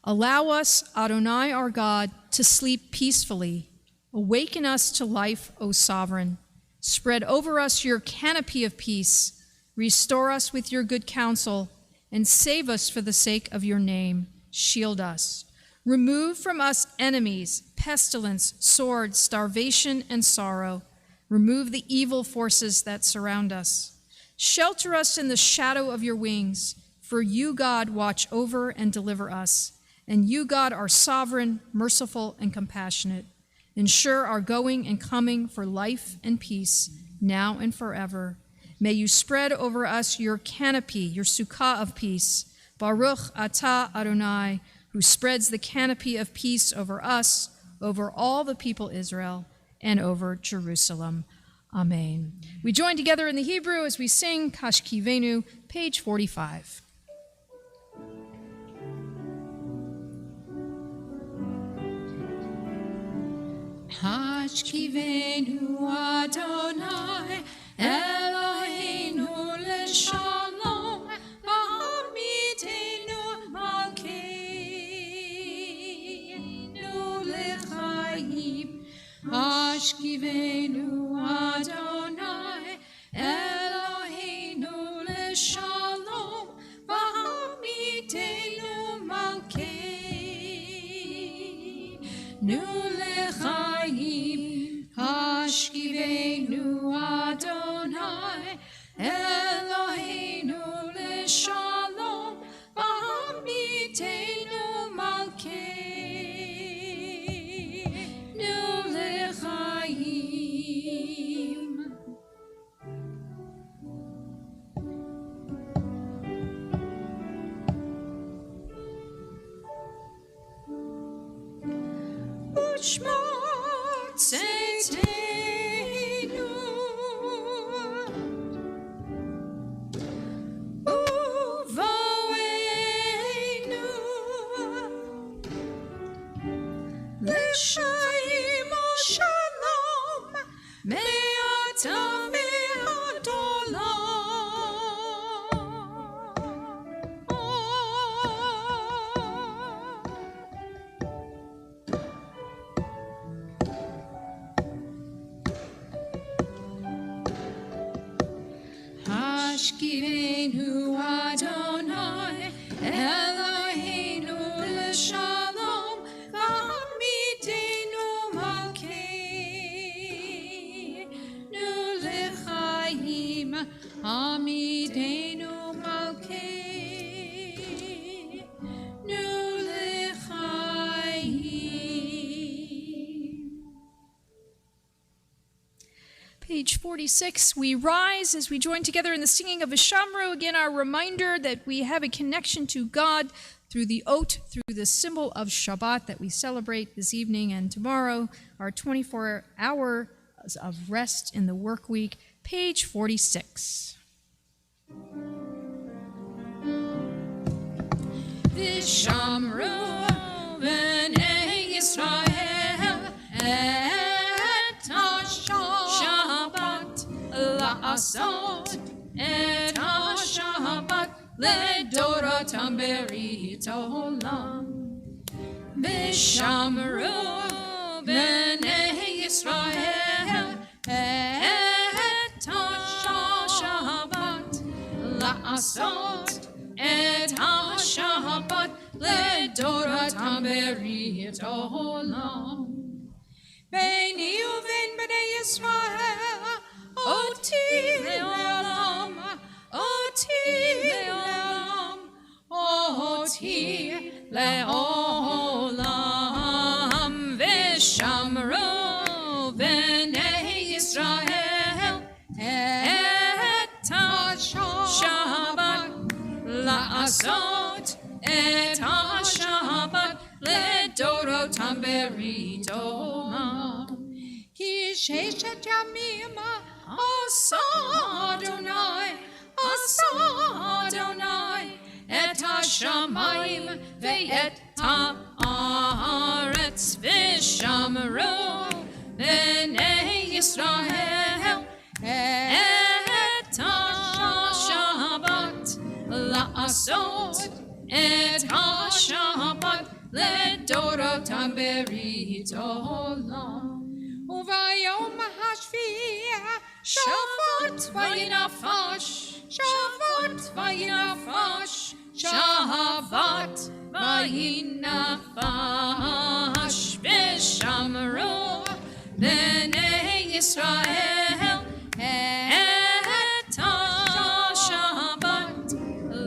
Allow us, Adonai our God, to sleep peacefully. Awaken us to life, O Sovereign. Spread over us your canopy of peace. Restore us with your good counsel, and save us for the sake of your name. Shield us. Remove from us enemies, pestilence, sword, starvation, and sorrow. Remove the evil forces that surround us. Shelter us in the shadow of your wings, for you, God, watch over and deliver us. And you, God, are sovereign, merciful, and compassionate. Ensure our going and coming for life and peace, now and forever. May you spread over us your canopy, your sukkah of peace. Baruch atah Adonai, who spreads the canopy of peace over us, over all the people Israel, and over Jerusalem. Amen. We join together in the Hebrew as we sing Kashkivenu, page 45. Hashkivenu Adonai Eloheinu l'shalom B'hamidenu Malkeinu l'chaim Hashkivenu Adonai Eloheinu l'shalom B'hamidenu Malkeinu Hashkivenu Adonai Eloheinu l'shalom B'hamidenu Malkeinu l'chaim. U'shmot tzedenu u'voenu l'shaim u'shalom me'ata ve'ad Hashkivenu Adonai Eloheinu l'shalom B'hamidenu Malkeinu l'chaim Hamidenu Malkeinu l'chaim. Page 46, we rise as we join together in the singing of Vishamru. Again, our reminder that we have a connection to God through the oat, through the symbol of Shabbat that we celebrate this evening and tomorrow, our 24 hours of rest in the work week. Page 46. Vishamru b'nei Yisrael et ha-Shabbat la'asot et ha-Shabbat le'doratam berit olam. Vishamru b'nei Yisrael et ha-Shabbat la'asot et ha-Shabbat le'doratam berit olam. Beini uven b'nei Yisrael oti le'olam, oti le'olam, oti le'olam. Vishamru b'nei Yisrael et ha-Shabbat la'asot et ha-Shabbat le'dorotam berit olam. Ki sheshet yamim asa Adonai, asa Adonai et ha-shamayim ve'et ha'aretz. Vishamru b'nei Yisrael et ha-Shabbat la'asot et ha-Shabbat le'dorotam berit olam. Uvayom hashvi'ah Shavot vayinafash, Shavot vayinafash, Shavot vayinafash. Vishamru b'nei Yisrael et ha-Shabbat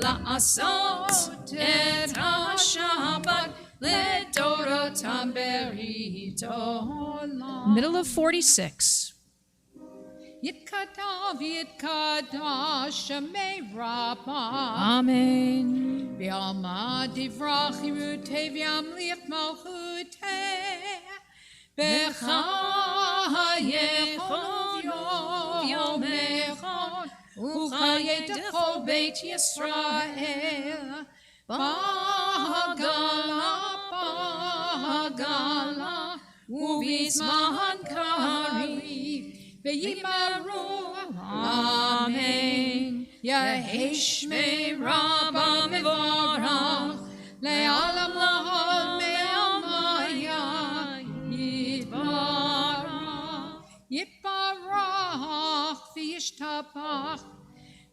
la'asot et ha-Shabbat le'dorotam berit olam. Middle of 46. Yitkadav yitkadash shemei rabbah. Amen. V'alma divrach yirutei v'yamlich malchutei B'chayechov yomechot Uchayedecho Beit Yisrael B'gala Ubizman Kariv V'yimaru Amen Yeheshmei Rabba Mevorach Le'alam Lahol Me'amaya Yitbarach Yitbarach V'yishtabach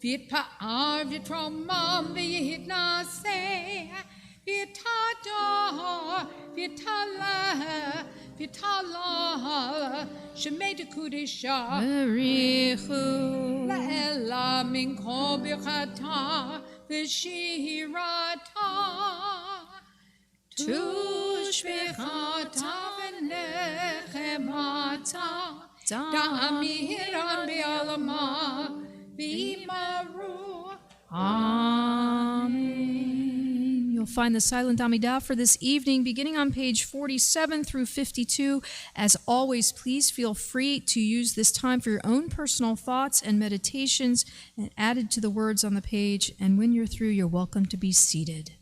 V'yitpa'ar V'yitromam V'yitnaseh V'yitador V'yitalah V'yitalah Shemei Dekudisha Barichu. La'ela min kol birchata v'shirata Tushbechata v'nechemata Da'amiran bi'alama v'imaru Amen. You'll find the silent Amidah for this evening beginning on page 47 through 52. As always, please feel free to use this time for your own personal thoughts and meditations and added to the words on the page. And when you're through, you're welcome to be seated.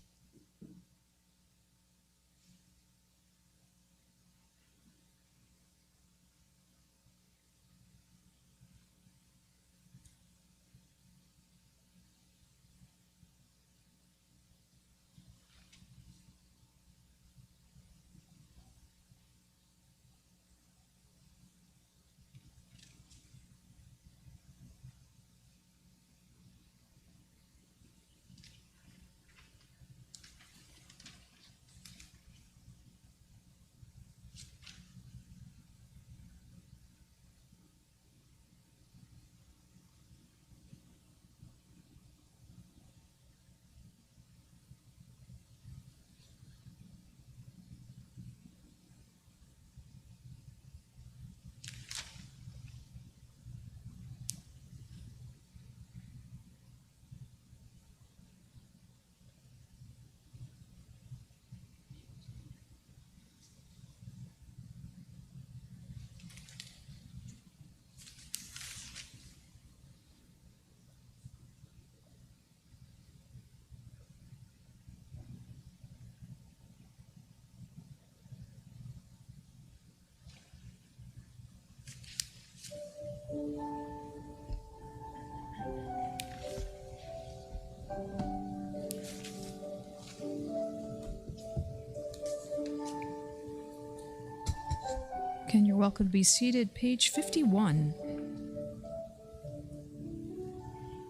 Again, you're welcome to be seated. Page 51.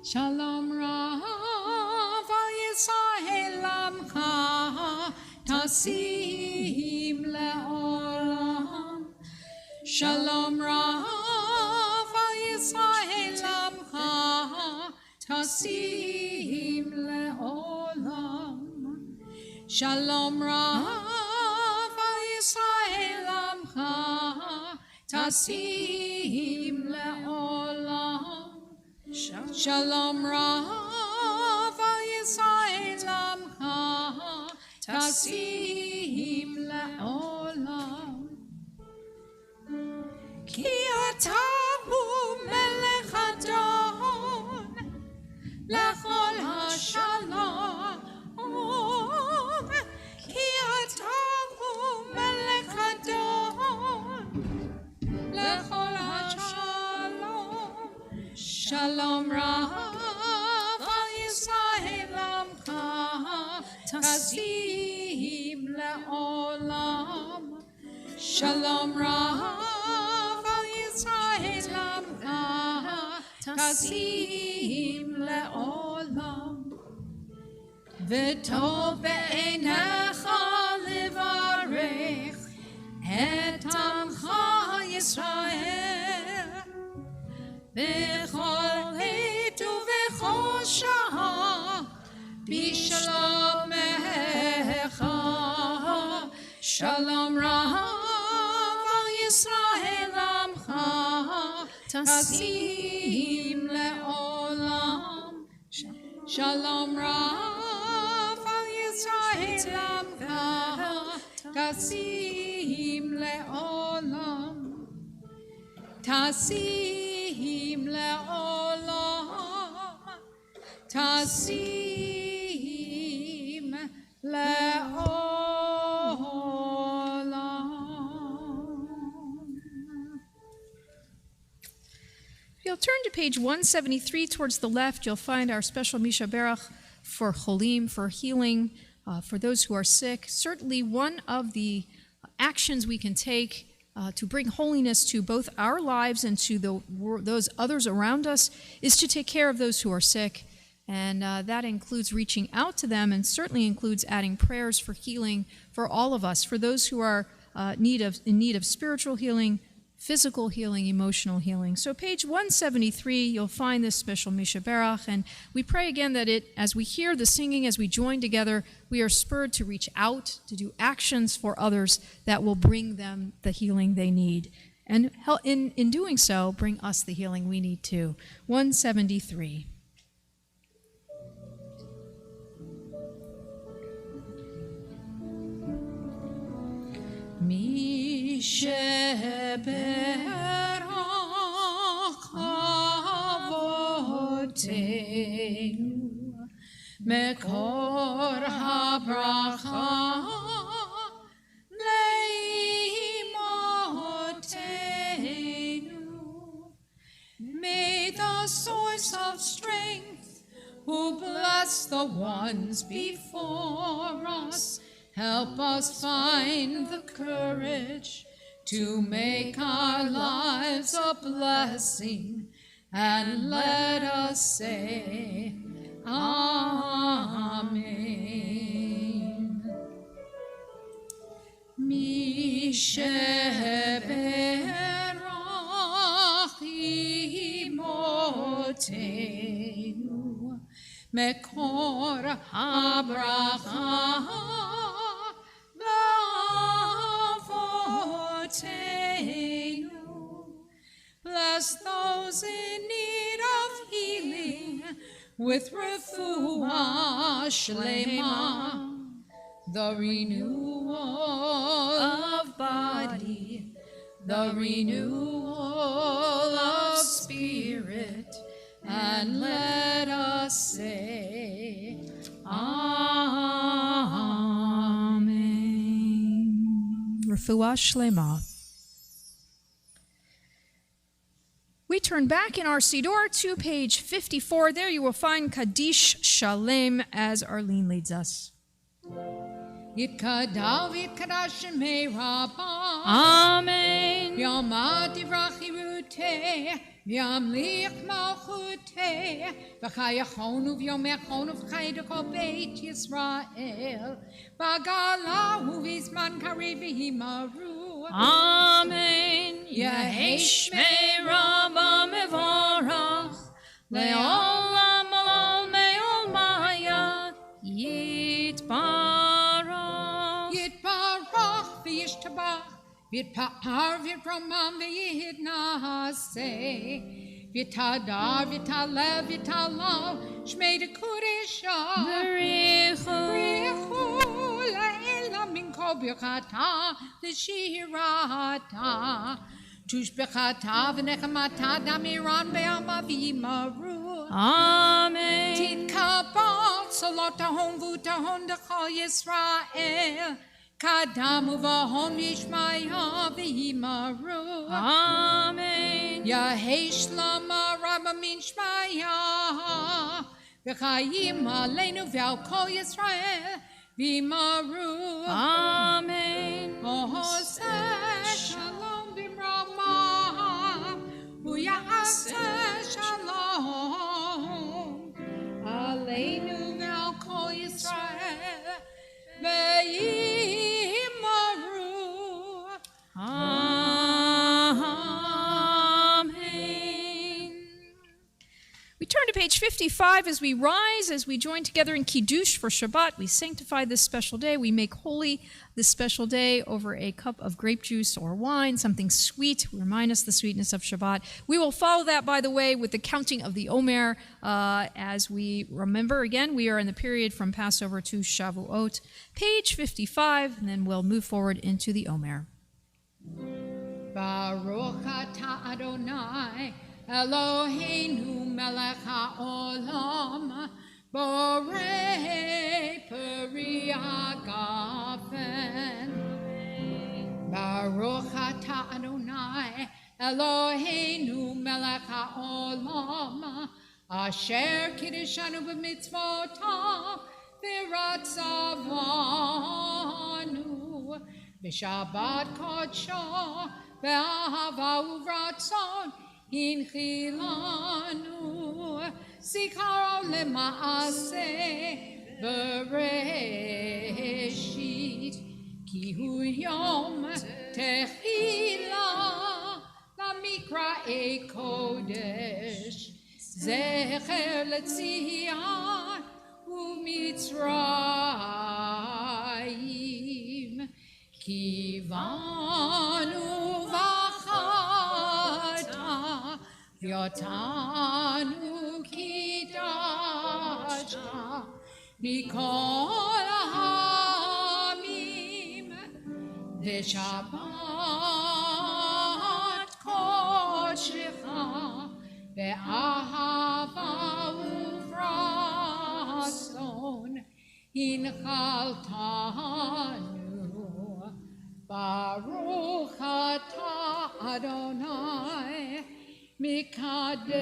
Shalom Rav Yisrael Amcha Tasim Le'olam Shalom Rav Yisrael Amcha Tasim Le'olam Shalom Rav Yisrael Amcha Tasim Le'olam Shalom Rav Yisrael Amcha Tasim Le'olam Ki ata hu melech adon Lechol hashalom Ki ata hu melech adon Lechol hashalom Shalom Rav Yisrael Amcha Tasim Le'olam Shalom Rav Yisrael Amcha Tasim Le'olam V'tov be'einecha levarech Et Amcha Yisrael B'chol עת ובכל שעה בשלומך שלום רב על ישראל עמך תשים לעולם שלום רב Yisrael Amka Tasim Le'olam Tasim Le'olam Tasim Le'olam. If you'll turn to page 173 towards the left, you'll find our special Misha Berach for Cholim, for healing, for those who are sick. Certainly one of the actions we can take to bring holiness to both our lives and to those others around us is to take care of those who are sick. And that includes reaching out to them, and certainly includes adding prayers for healing for all of us, for those who are in need of spiritual healing, physical healing, emotional healing. So page 173, you'll find this special Misha Berach, and we pray again that as we hear the singing, as we join together, we are spurred to reach out, to do actions for others that will bring them the healing they need. And in doing so, bring us the healing we need too. 173. Sheberach avotenu mekor habracha leimotenu. May the source of strength, who bless the ones before us, help us find the courage to make our lives a blessing, and let us say, Amen. Misheberach imotenu mekor habracha bless those in need of healing with refuah shlema, the renewal of body, the renewal of spirit, and let us say, Amen. Refuah Shlema. We turn back in our Siddur to page 54. There you will find Kaddish Shalem as Arlene leads us. Yitkadav yitkadash shemei Rabbah. Amen. Yamad divrach hiruteh, yamlich malchuteh, v'chayachonu v'yomechonu v'chaydeko beit Yisrael, v'agalahu v'zman karev v'himaru. Amen. Yehesh me'rabba mevorach, le'olam alal me'olmaya, yitbarach. Yitbarach v'yishtabach, v'yitpa'ar v'yitromam v'yidnaseh, v'yitadar v'yitalev v'yitalav, shmei dekudesha, B'richu. Le'ela min kol birchata l'shirata, tushbechata v'nechamata damiran be'ama v'imaru. Amen. Titkabal solotahon v'utahon d'chol Yisrael, kadamu v'hon v'yishmaya v'imaru. Amen. Yahesh lama rabba min shmaya, v'chayim aleinu v'al kol Yisrael, v'imaru. Amen. Ohoseh shalom b'mrama, u'yaseh shalom aleinu v'al kol Yisrael, v'imaru. Amen. We turn to page Page 55, as we rise, as we join together in Kiddush for Shabbat, we sanctify this special day. We make holy this special day over a cup of grape juice or wine, something sweet. Remind us the sweetness of Shabbat. We will follow that, by the way, with the counting of the Omer. As we remember, again, we are in the period from Passover to Shavuot. Page 55, and then we'll move forward into the Omer. Baruch atah Adonai Eloheinu melech haolam borei peri hagafen. Baruch atah Adonai Eloheinu melech haolam asher kiddushanu b'mitzvotav v'ratzavanu b'shabbat kodsho v'ahava uvratzon Inchilanu Sikaro Lema'ase Bereshit Ki hu Yom Tehila Lamikra E Kodesh Zecher Letzion Umitzrayim Kivanu Yotanu Kidasha Mikol Hamim V'Shabbat Kodshecha V'Ahava Uvrason Inchaltanu Baruch atah Adonai Mikadesh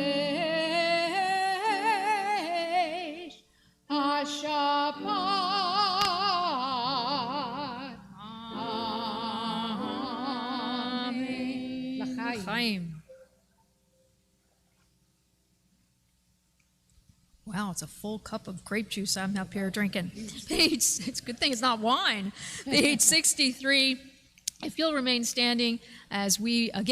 HaShabbat. Amen. L'chaim. Wow, it's a full cup of grape juice I'm up here drinking. It's a good thing it's not wine. Page 63. If you'll remain standing as we are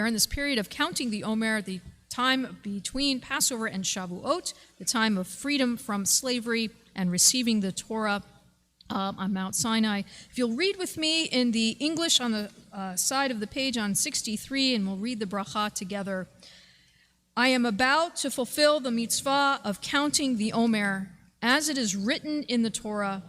in this period of counting the Omer, the time between Passover and Shavuot, the time of freedom from slavery and receiving the Torah on Mount Sinai. If you'll read with me in the English on the side of the page on 63, and we'll read the bracha together. I am about to fulfill the mitzvah of counting the Omer, as it is written in the Torah.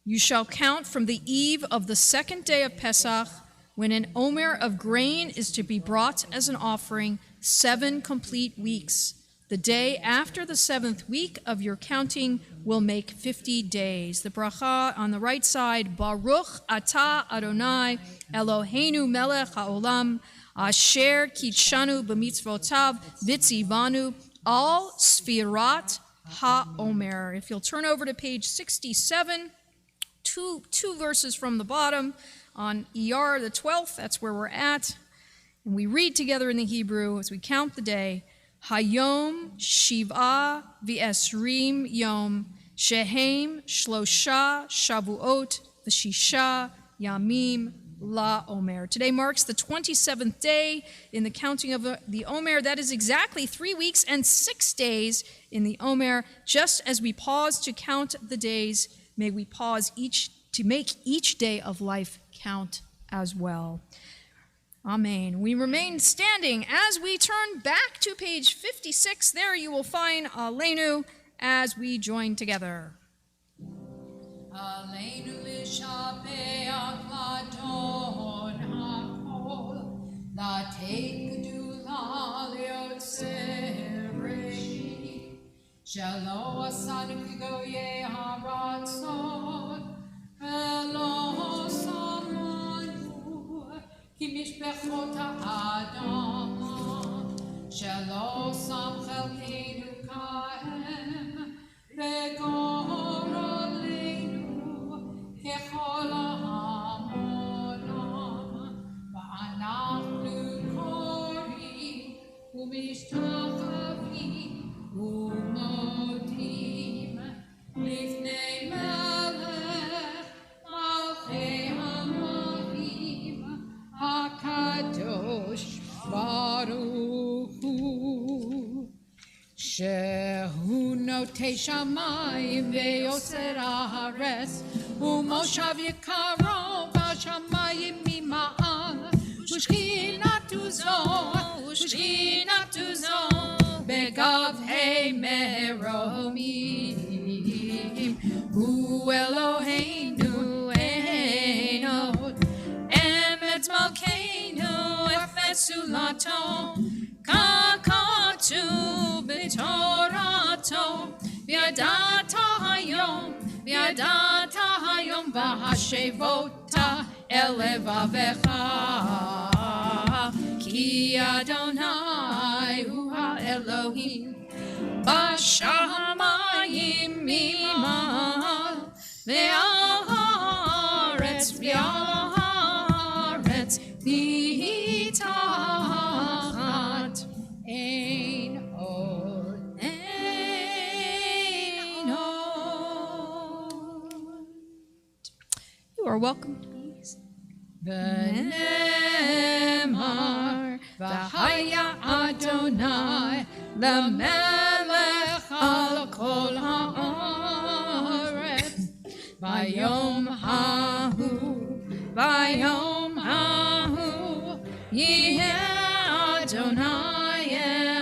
You shall count from the eve of the second day of Pesach, when an omer of grain is to be brought as an offering, 7 complete weeks. The day after the 7th week of your counting will make 50 days. The bracha on the right side, Baruch atah Adonai Eloheinu melech haolam asher kitshanu b'mitzvotav v'tzivanu al sfirat ha'omer. If you'll turn over to page 67, two verses from the bottom, on ER, the 12th, that's where we're at. And we read together in the Hebrew as we count the day. Hayom Shiva V'Esrim Yom Shehem Shlosha Shavuot V'Shisha Yamim La Omer. Today marks the 27th day in the counting of the Omer. That is exactly 3 weeks and 6 days in the Omer. Just as we pause to count the days, may we pause to make each day of life count as well. Amen. We remain standing as we turn back to page 56. There you will find Aleinu as we join together. Aleinu l'shabeach l'adon hakol, l'teit gedula liyotzei reshit, shelo asanu k'goyei haratzon, velo samanu ki mishpechot ha'adam, shelo sam chelkeinu kahem, v'gor ככל העולם, ואנחנו קוראים ומשתחווים ומודים נוטה שמיים ויוצר הארץ, ומושב יקרו בשמיים ממעל, ושכינתו זו בגבהי מרומים, הוא אלוהינו אינו, אמת מלכנו, אפס סולתו, ככתוב בתורתו, וידעת היום והשבות אל לבבך, כי אדוני הוא האלוהים בשמיים ממעל, ועל הארץ מתחת אין עוד. You are welcome. ונאמר והיה אדוני למלך על כל הארץ, ביום ההוא יהיה אדוני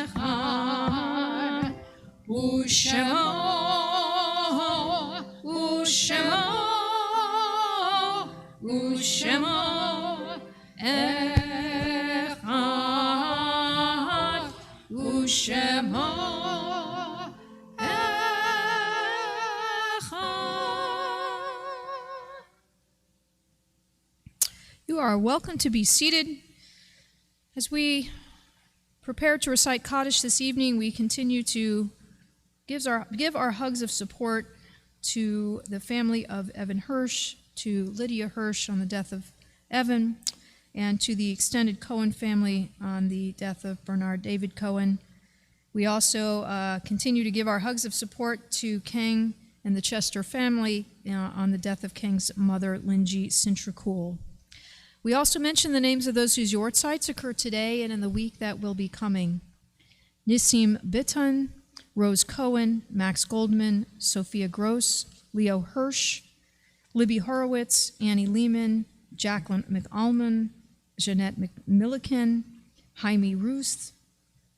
אחד, ושמו אחד, ושמו אחד. You are welcome to be seated. As we prepare to recite Kaddish this evening, we continue to give our hugs of support to the family of Evan Hirsch, to Lydia Hirsch on the death of Evan, and to the extended Cohen family on the death of Bernard David Cohen. We also continue to give our hugs of support to Kang and the Chester family on the death of Kang's mother, Linji Sintracool. We also mention the names of those whose yortzites occur today and in the week that will be coming. Nissim Bitton, Rose Cohen, Max Goldman, Sophia Gross, Leo Hirsch, Libby Horowitz, Annie Lehman, Jacqueline McAlmon, Jeanette McMillican, Jaime Ruth,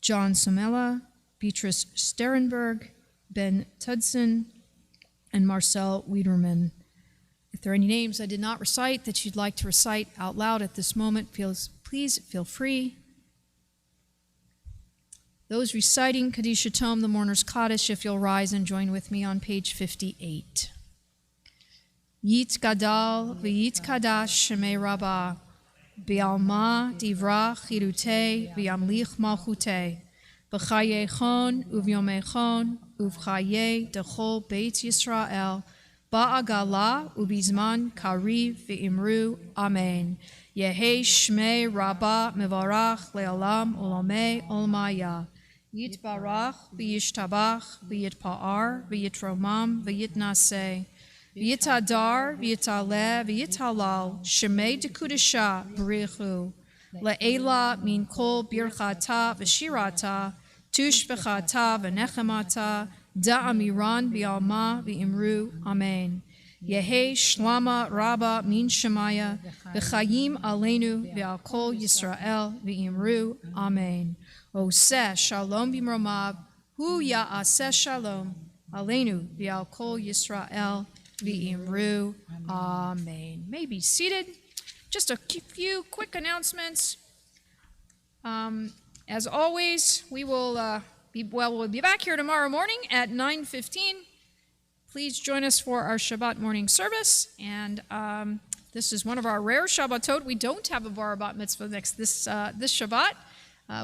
John Somella, Beatrice Sterenberg, Ben Tudson, and Marcel Wiederman. If there are any names I did not recite that you'd like to recite out loud at this moment, please feel free. Those reciting Kaddish Tome, the Mourner's Kaddish, if you'll rise and join with me on page 58. Yit Gadal v'yit Kadash Shemei Rabbah B'alma Divra Chirutei V'yamlich Malchutei B'chayechon Uvyomechon Uvchaye Dechol Beit Yisrael Ba'agala Ubizman Kariv V'imru Amen. Yehi Shmei Rabbah Mevarach Le'olam Olamei Olmaya. Yitbarach V'yishtabach V'yitpa'ar V'yitromam V'yitnaseh. V'yitadar, v'yitaleh, v'yitalal, shemei dekudesha, b'richu, le'ela min kol birchata v'shirata, tushbechata v'nechemata, da'amiran v'alma v'imru, amen. Yehi shlama rabba min shemaya, v'chayim aleinu v'al kol Yisrael v'imru, amen. Oseh shalom b'mromav, hu ya'aseh shalom, aleinu v'al kol Yisrael v'imru, amen. May be seated. Just a few quick announcements. As always, we'll be back here tomorrow morning at 9:15. Please join us for our Shabbat morning service. And this is one of our rare Shabbatot. We don't have a bar bat mitzvah this Shabbat.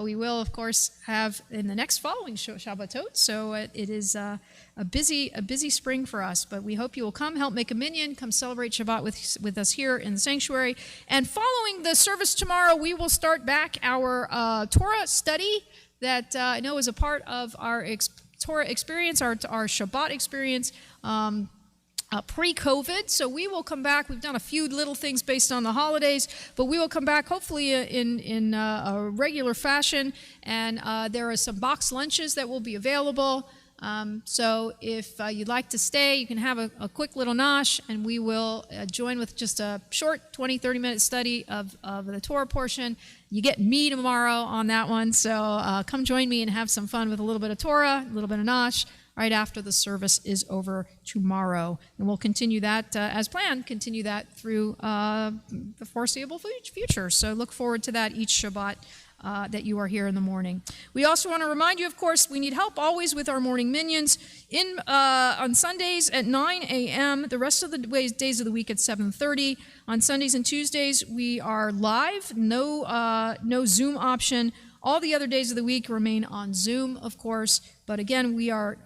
We will, of course, have in the next following Shabbatot. So it is a busy spring for us. But we hope you will come, help make a minyan, come celebrate Shabbat with us here in the sanctuary. And following the service tomorrow, we will start back our Torah study that I know is a part of our Torah experience, our Shabbat experience. Pre-COVID, so we will come back. We've done a few little things based on the holidays, but we will come back hopefully in a regular fashion. And there are some box lunches that will be available. So if you'd like to stay, you can have a quick little nosh, and we will join with just a short 20, 30-minute study of the Torah portion. You get me tomorrow on that one, so come join me and have some fun with a little bit of Torah, a little bit of nosh, right after the service is over tomorrow. And we'll continue that, as planned, continue that through the foreseeable future. So look forward to that each Shabbat that you are here in the morning. We also want to remind you, of course, we need help always with our morning minions. On Sundays at 9 a.m., the rest of the days of the week at 7:30. On Sundays and Tuesdays, we are live, no Zoom option. All the other days of the week remain on Zoom, of course. But again, we are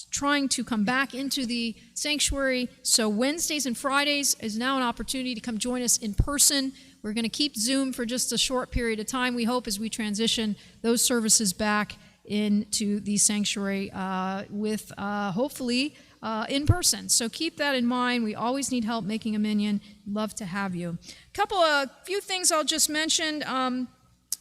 trying to come back into the sanctuary. So Wednesdays and Fridays is now an opportunity to come join us in person. We're going to keep Zoom for just a short period of time, we hope, as we transition those services back into the sanctuary with hopefully in person. So keep that in mind. We always need help making a minyan. Love to have you. Few things I'll just mention.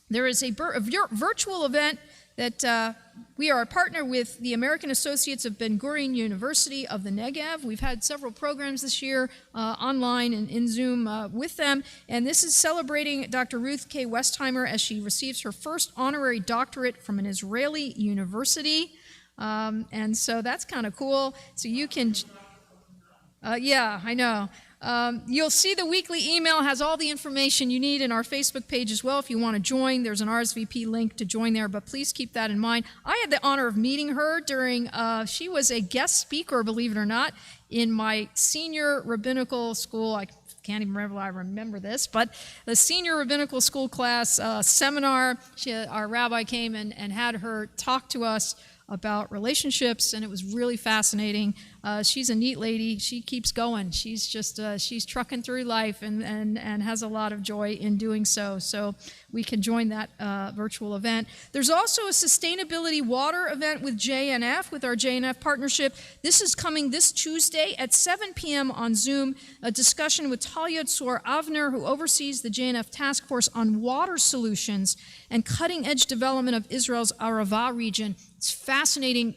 There is a virtual event that we are a partner with the American Associates of Ben Gurion University of the Negev. We've had several programs this year online and in Zoom with them, and this is celebrating Dr. Ruth K. Westheimer as she receives her first honorary doctorate from an Israeli university, and so that's kind of cool. So you can, yeah, I know. You'll see the weekly email has all the information you need in our Facebook page as well. If you want to join, there's an RSVP link to join there, but please keep that in mind. I had the honor of meeting her during, she was a guest speaker, believe it or not, in my senior rabbinical school. I can't even remember this, but the senior rabbinical school class seminar, our rabbi came and had her talk to us about relationships, and it was really fascinating. She's a neat lady. She keeps going. She's just she's trucking through life and has a lot of joy in doing so. So we can join that virtual event. There's also a sustainability water event with JNF, with our JNF partnership. This is coming this Tuesday at 7 p.m. on Zoom, a discussion with Talia Tzor Avner, who oversees the JNF task force on water solutions and cutting-edge development of Israel's Arava region. It's fascinating.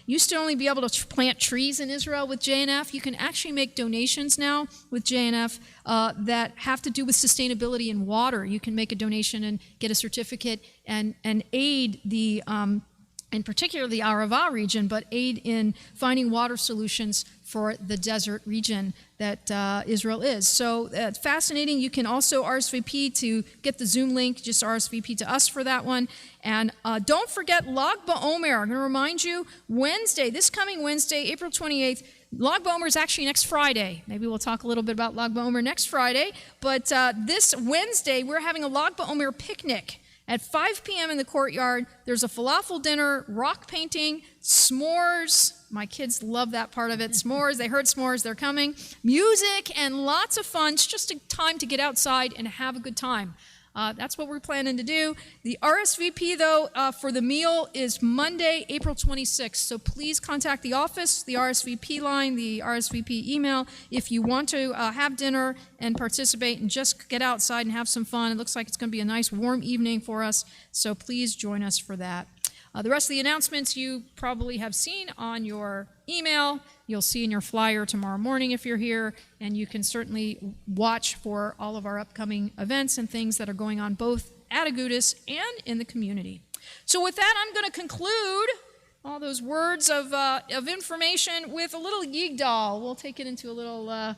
Used to only be able to plant trees in Israel with JNF. You can actually make donations now with JNF that have to do with sustainability in water. You can make a donation and get a certificate and aid the, in particular the Arava region, but aid in finding water solutions for the desert region that Israel is. So it's fascinating. You can also RSVP to get the Zoom link, just RSVP to us for that one. And don't forget Lag BaOmer. I'm going to remind you, this coming Wednesday, April 28th, Lag BaOmer is actually next Friday. Maybe we'll talk a little bit about Lag BaOmer next Friday. But this Wednesday, we're having a Lag BaOmer picnic. At 5 p.m. in the courtyard, there's a falafel dinner, rock painting, s'mores. My kids love that part of it. S'mores, they heard s'mores, they're coming. Music and lots of fun. It's just a time to get outside and have a good time. That's what we're planning to do. The RSVP, though, for the meal is Monday, April 26th. So please contact the office, the RSVP line, the RSVP email, if you want to have dinner and participate and just get outside and have some fun. It looks like it's going to be a nice warm evening for us, so please join us for that. The rest of the announcements you probably have seen on your email. You'll see in your flyer tomorrow morning if you're here, and you can certainly watch for all of our upcoming events and things that are going on both at Agudas and in the community. So with that, I'm going to conclude all those words of information with a little Yigdal. We'll take it into a little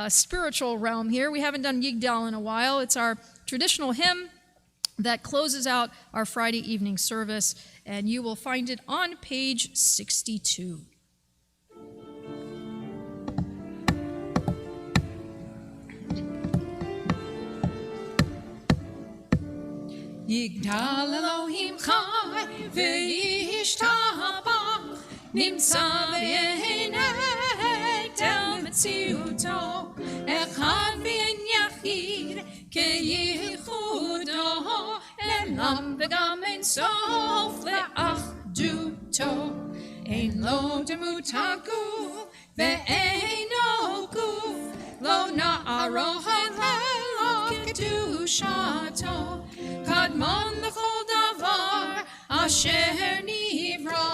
spiritual realm here. We haven't done Yigdal in a while. It's our traditional hymn that closes out our Friday evening service, and you will find it on page 62. Yigdal Elohim Chai v'yishtabach Nimtza v'yenei tel metziuto Echad v'yen yachid keyichudo Elam v'gam ein sof le'achduto Ein lo demut haguf ve'eino guf Lo na'aro halelo kedushato Kadmon l'chol davar asher nivra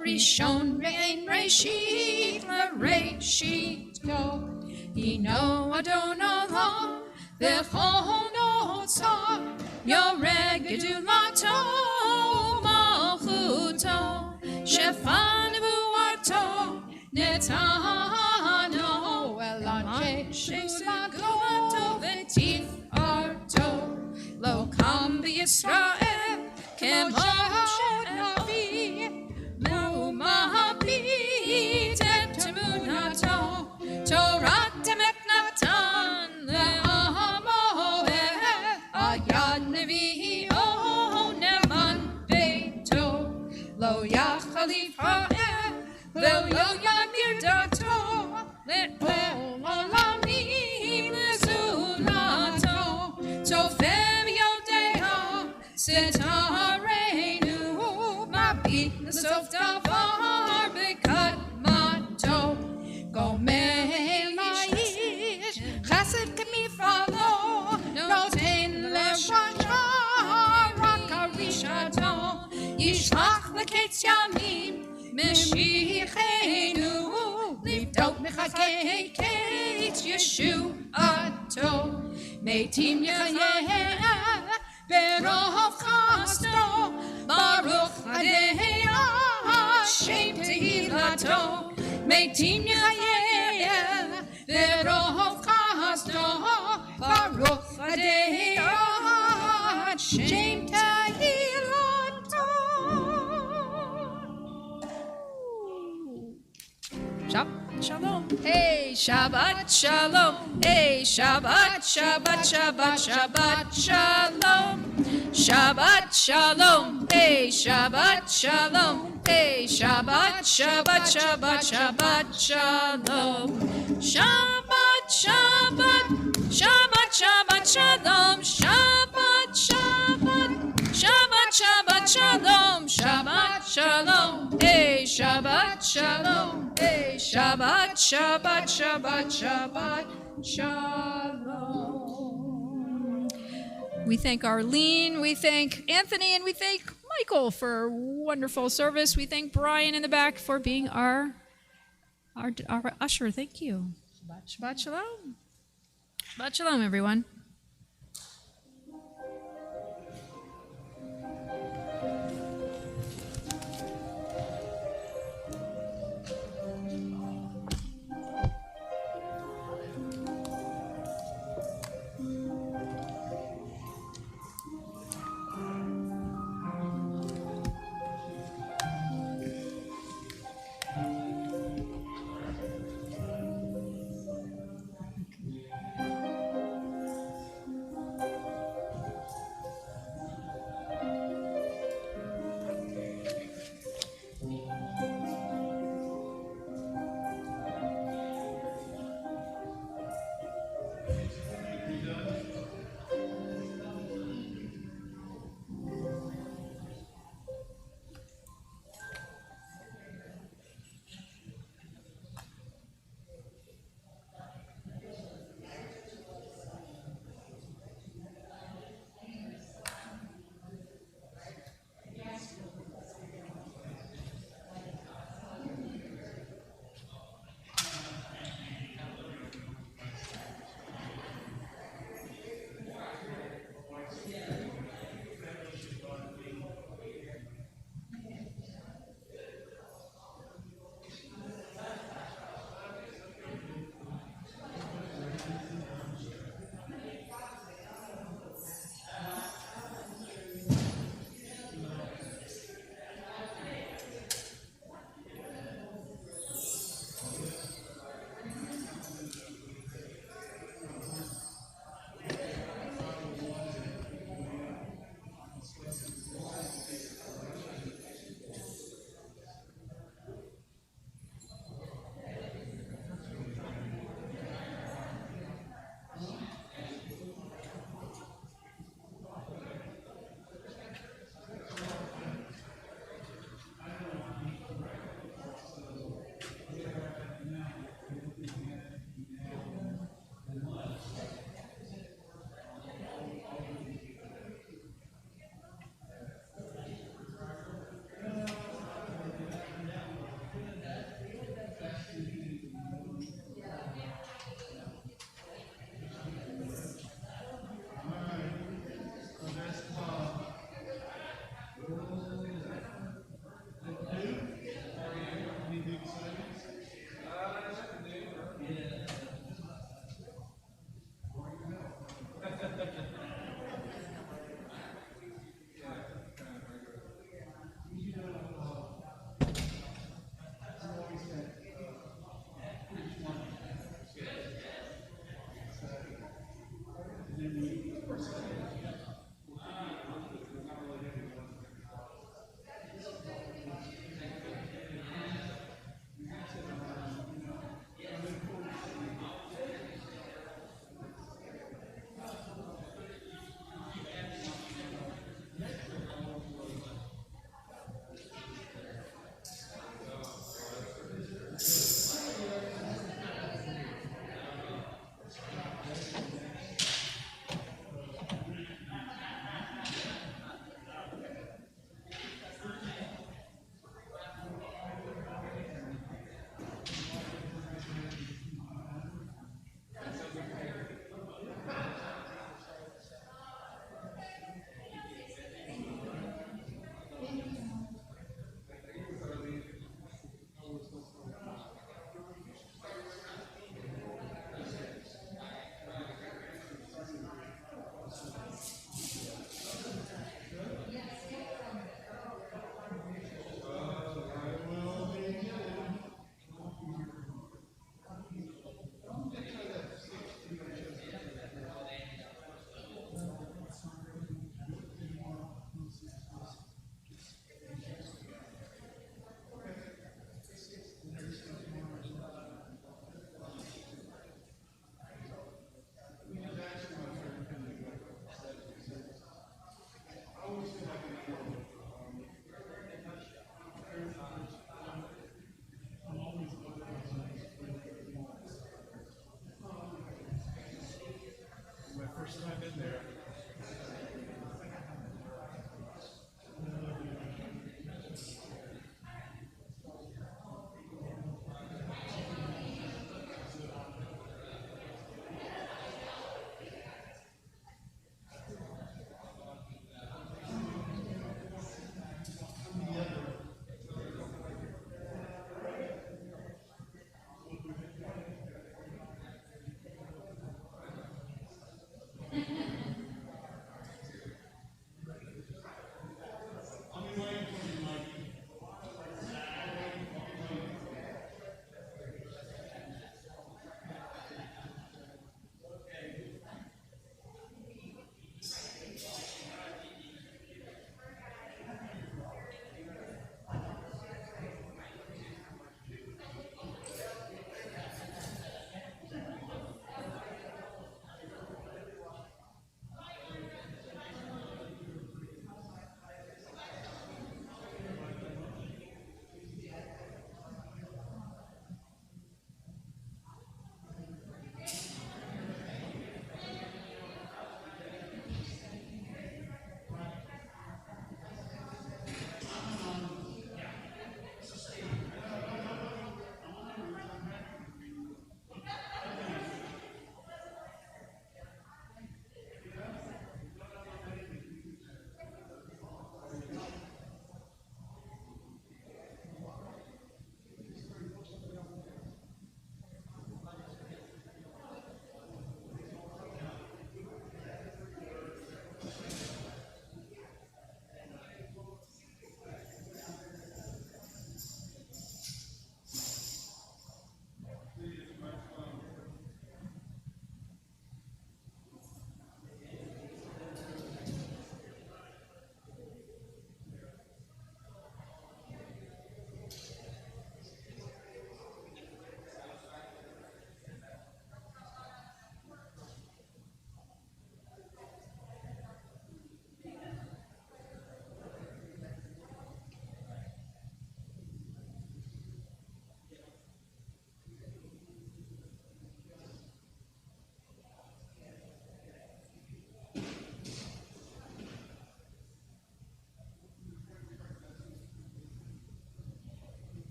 Rishon Rishon Re'en Reshit L'Reshit Yo. Ino Adon Olam V'chol Notzar Yoreg Gedulato Malchuto Shefan Vuato Netano Elan Shesulato V'tif Arto Lo Kam B'Yisrael Kemoshe Navi Mu'mabit Et Temunato Torah Temet Natan Le'amoeh Ayad Nevi'o Neman Beito Lo Yachal Yifra'eh Ve'lo Yamir Dato Le'ol Olamim Le'zulato Tofem Yodea Setareinu Mabit L'sof Davar Bekat Mato Gomer La'ish Chesed K'mifalo Noten Le'shachar Rakarishato Yishlach L'ketz Yamim Meshichenu Livdot Mechakei Ketz Yeshuato Meitim Yachayeh Berov Chasto Baruch Adei Hashem Tehilato Meitim Yachayeh Berov Chasto Baruch Adei Hashem Tehilato. Shabbat Shalom. Hey, Shabbat Shalom. Hey, Shabbat, Shabbat, Shabbat, Shabbat Shalom. Shabbat Shalom. Hey, Shabbat Shalom. Hey, Shabbat, Shabbat, Shabbat, Shabbat Shalom. Shabbat, Shabbat, Shabbat, Shabbat Shalom. Shabbat, Shabbat, Shabbat, Shabbat Shalom. Shabbat Shalom. Hey, Shabbat Shalom. Hey, Shabbat, Shabbat, Shabbat, Shabbat Shalom. We thank Arlene, we thank Anthony, and we thank Michael for wonderful service. We thank Brian in the back for being our usher. Thank you. Shabbat Shalom. Shabbat Shalom, everyone.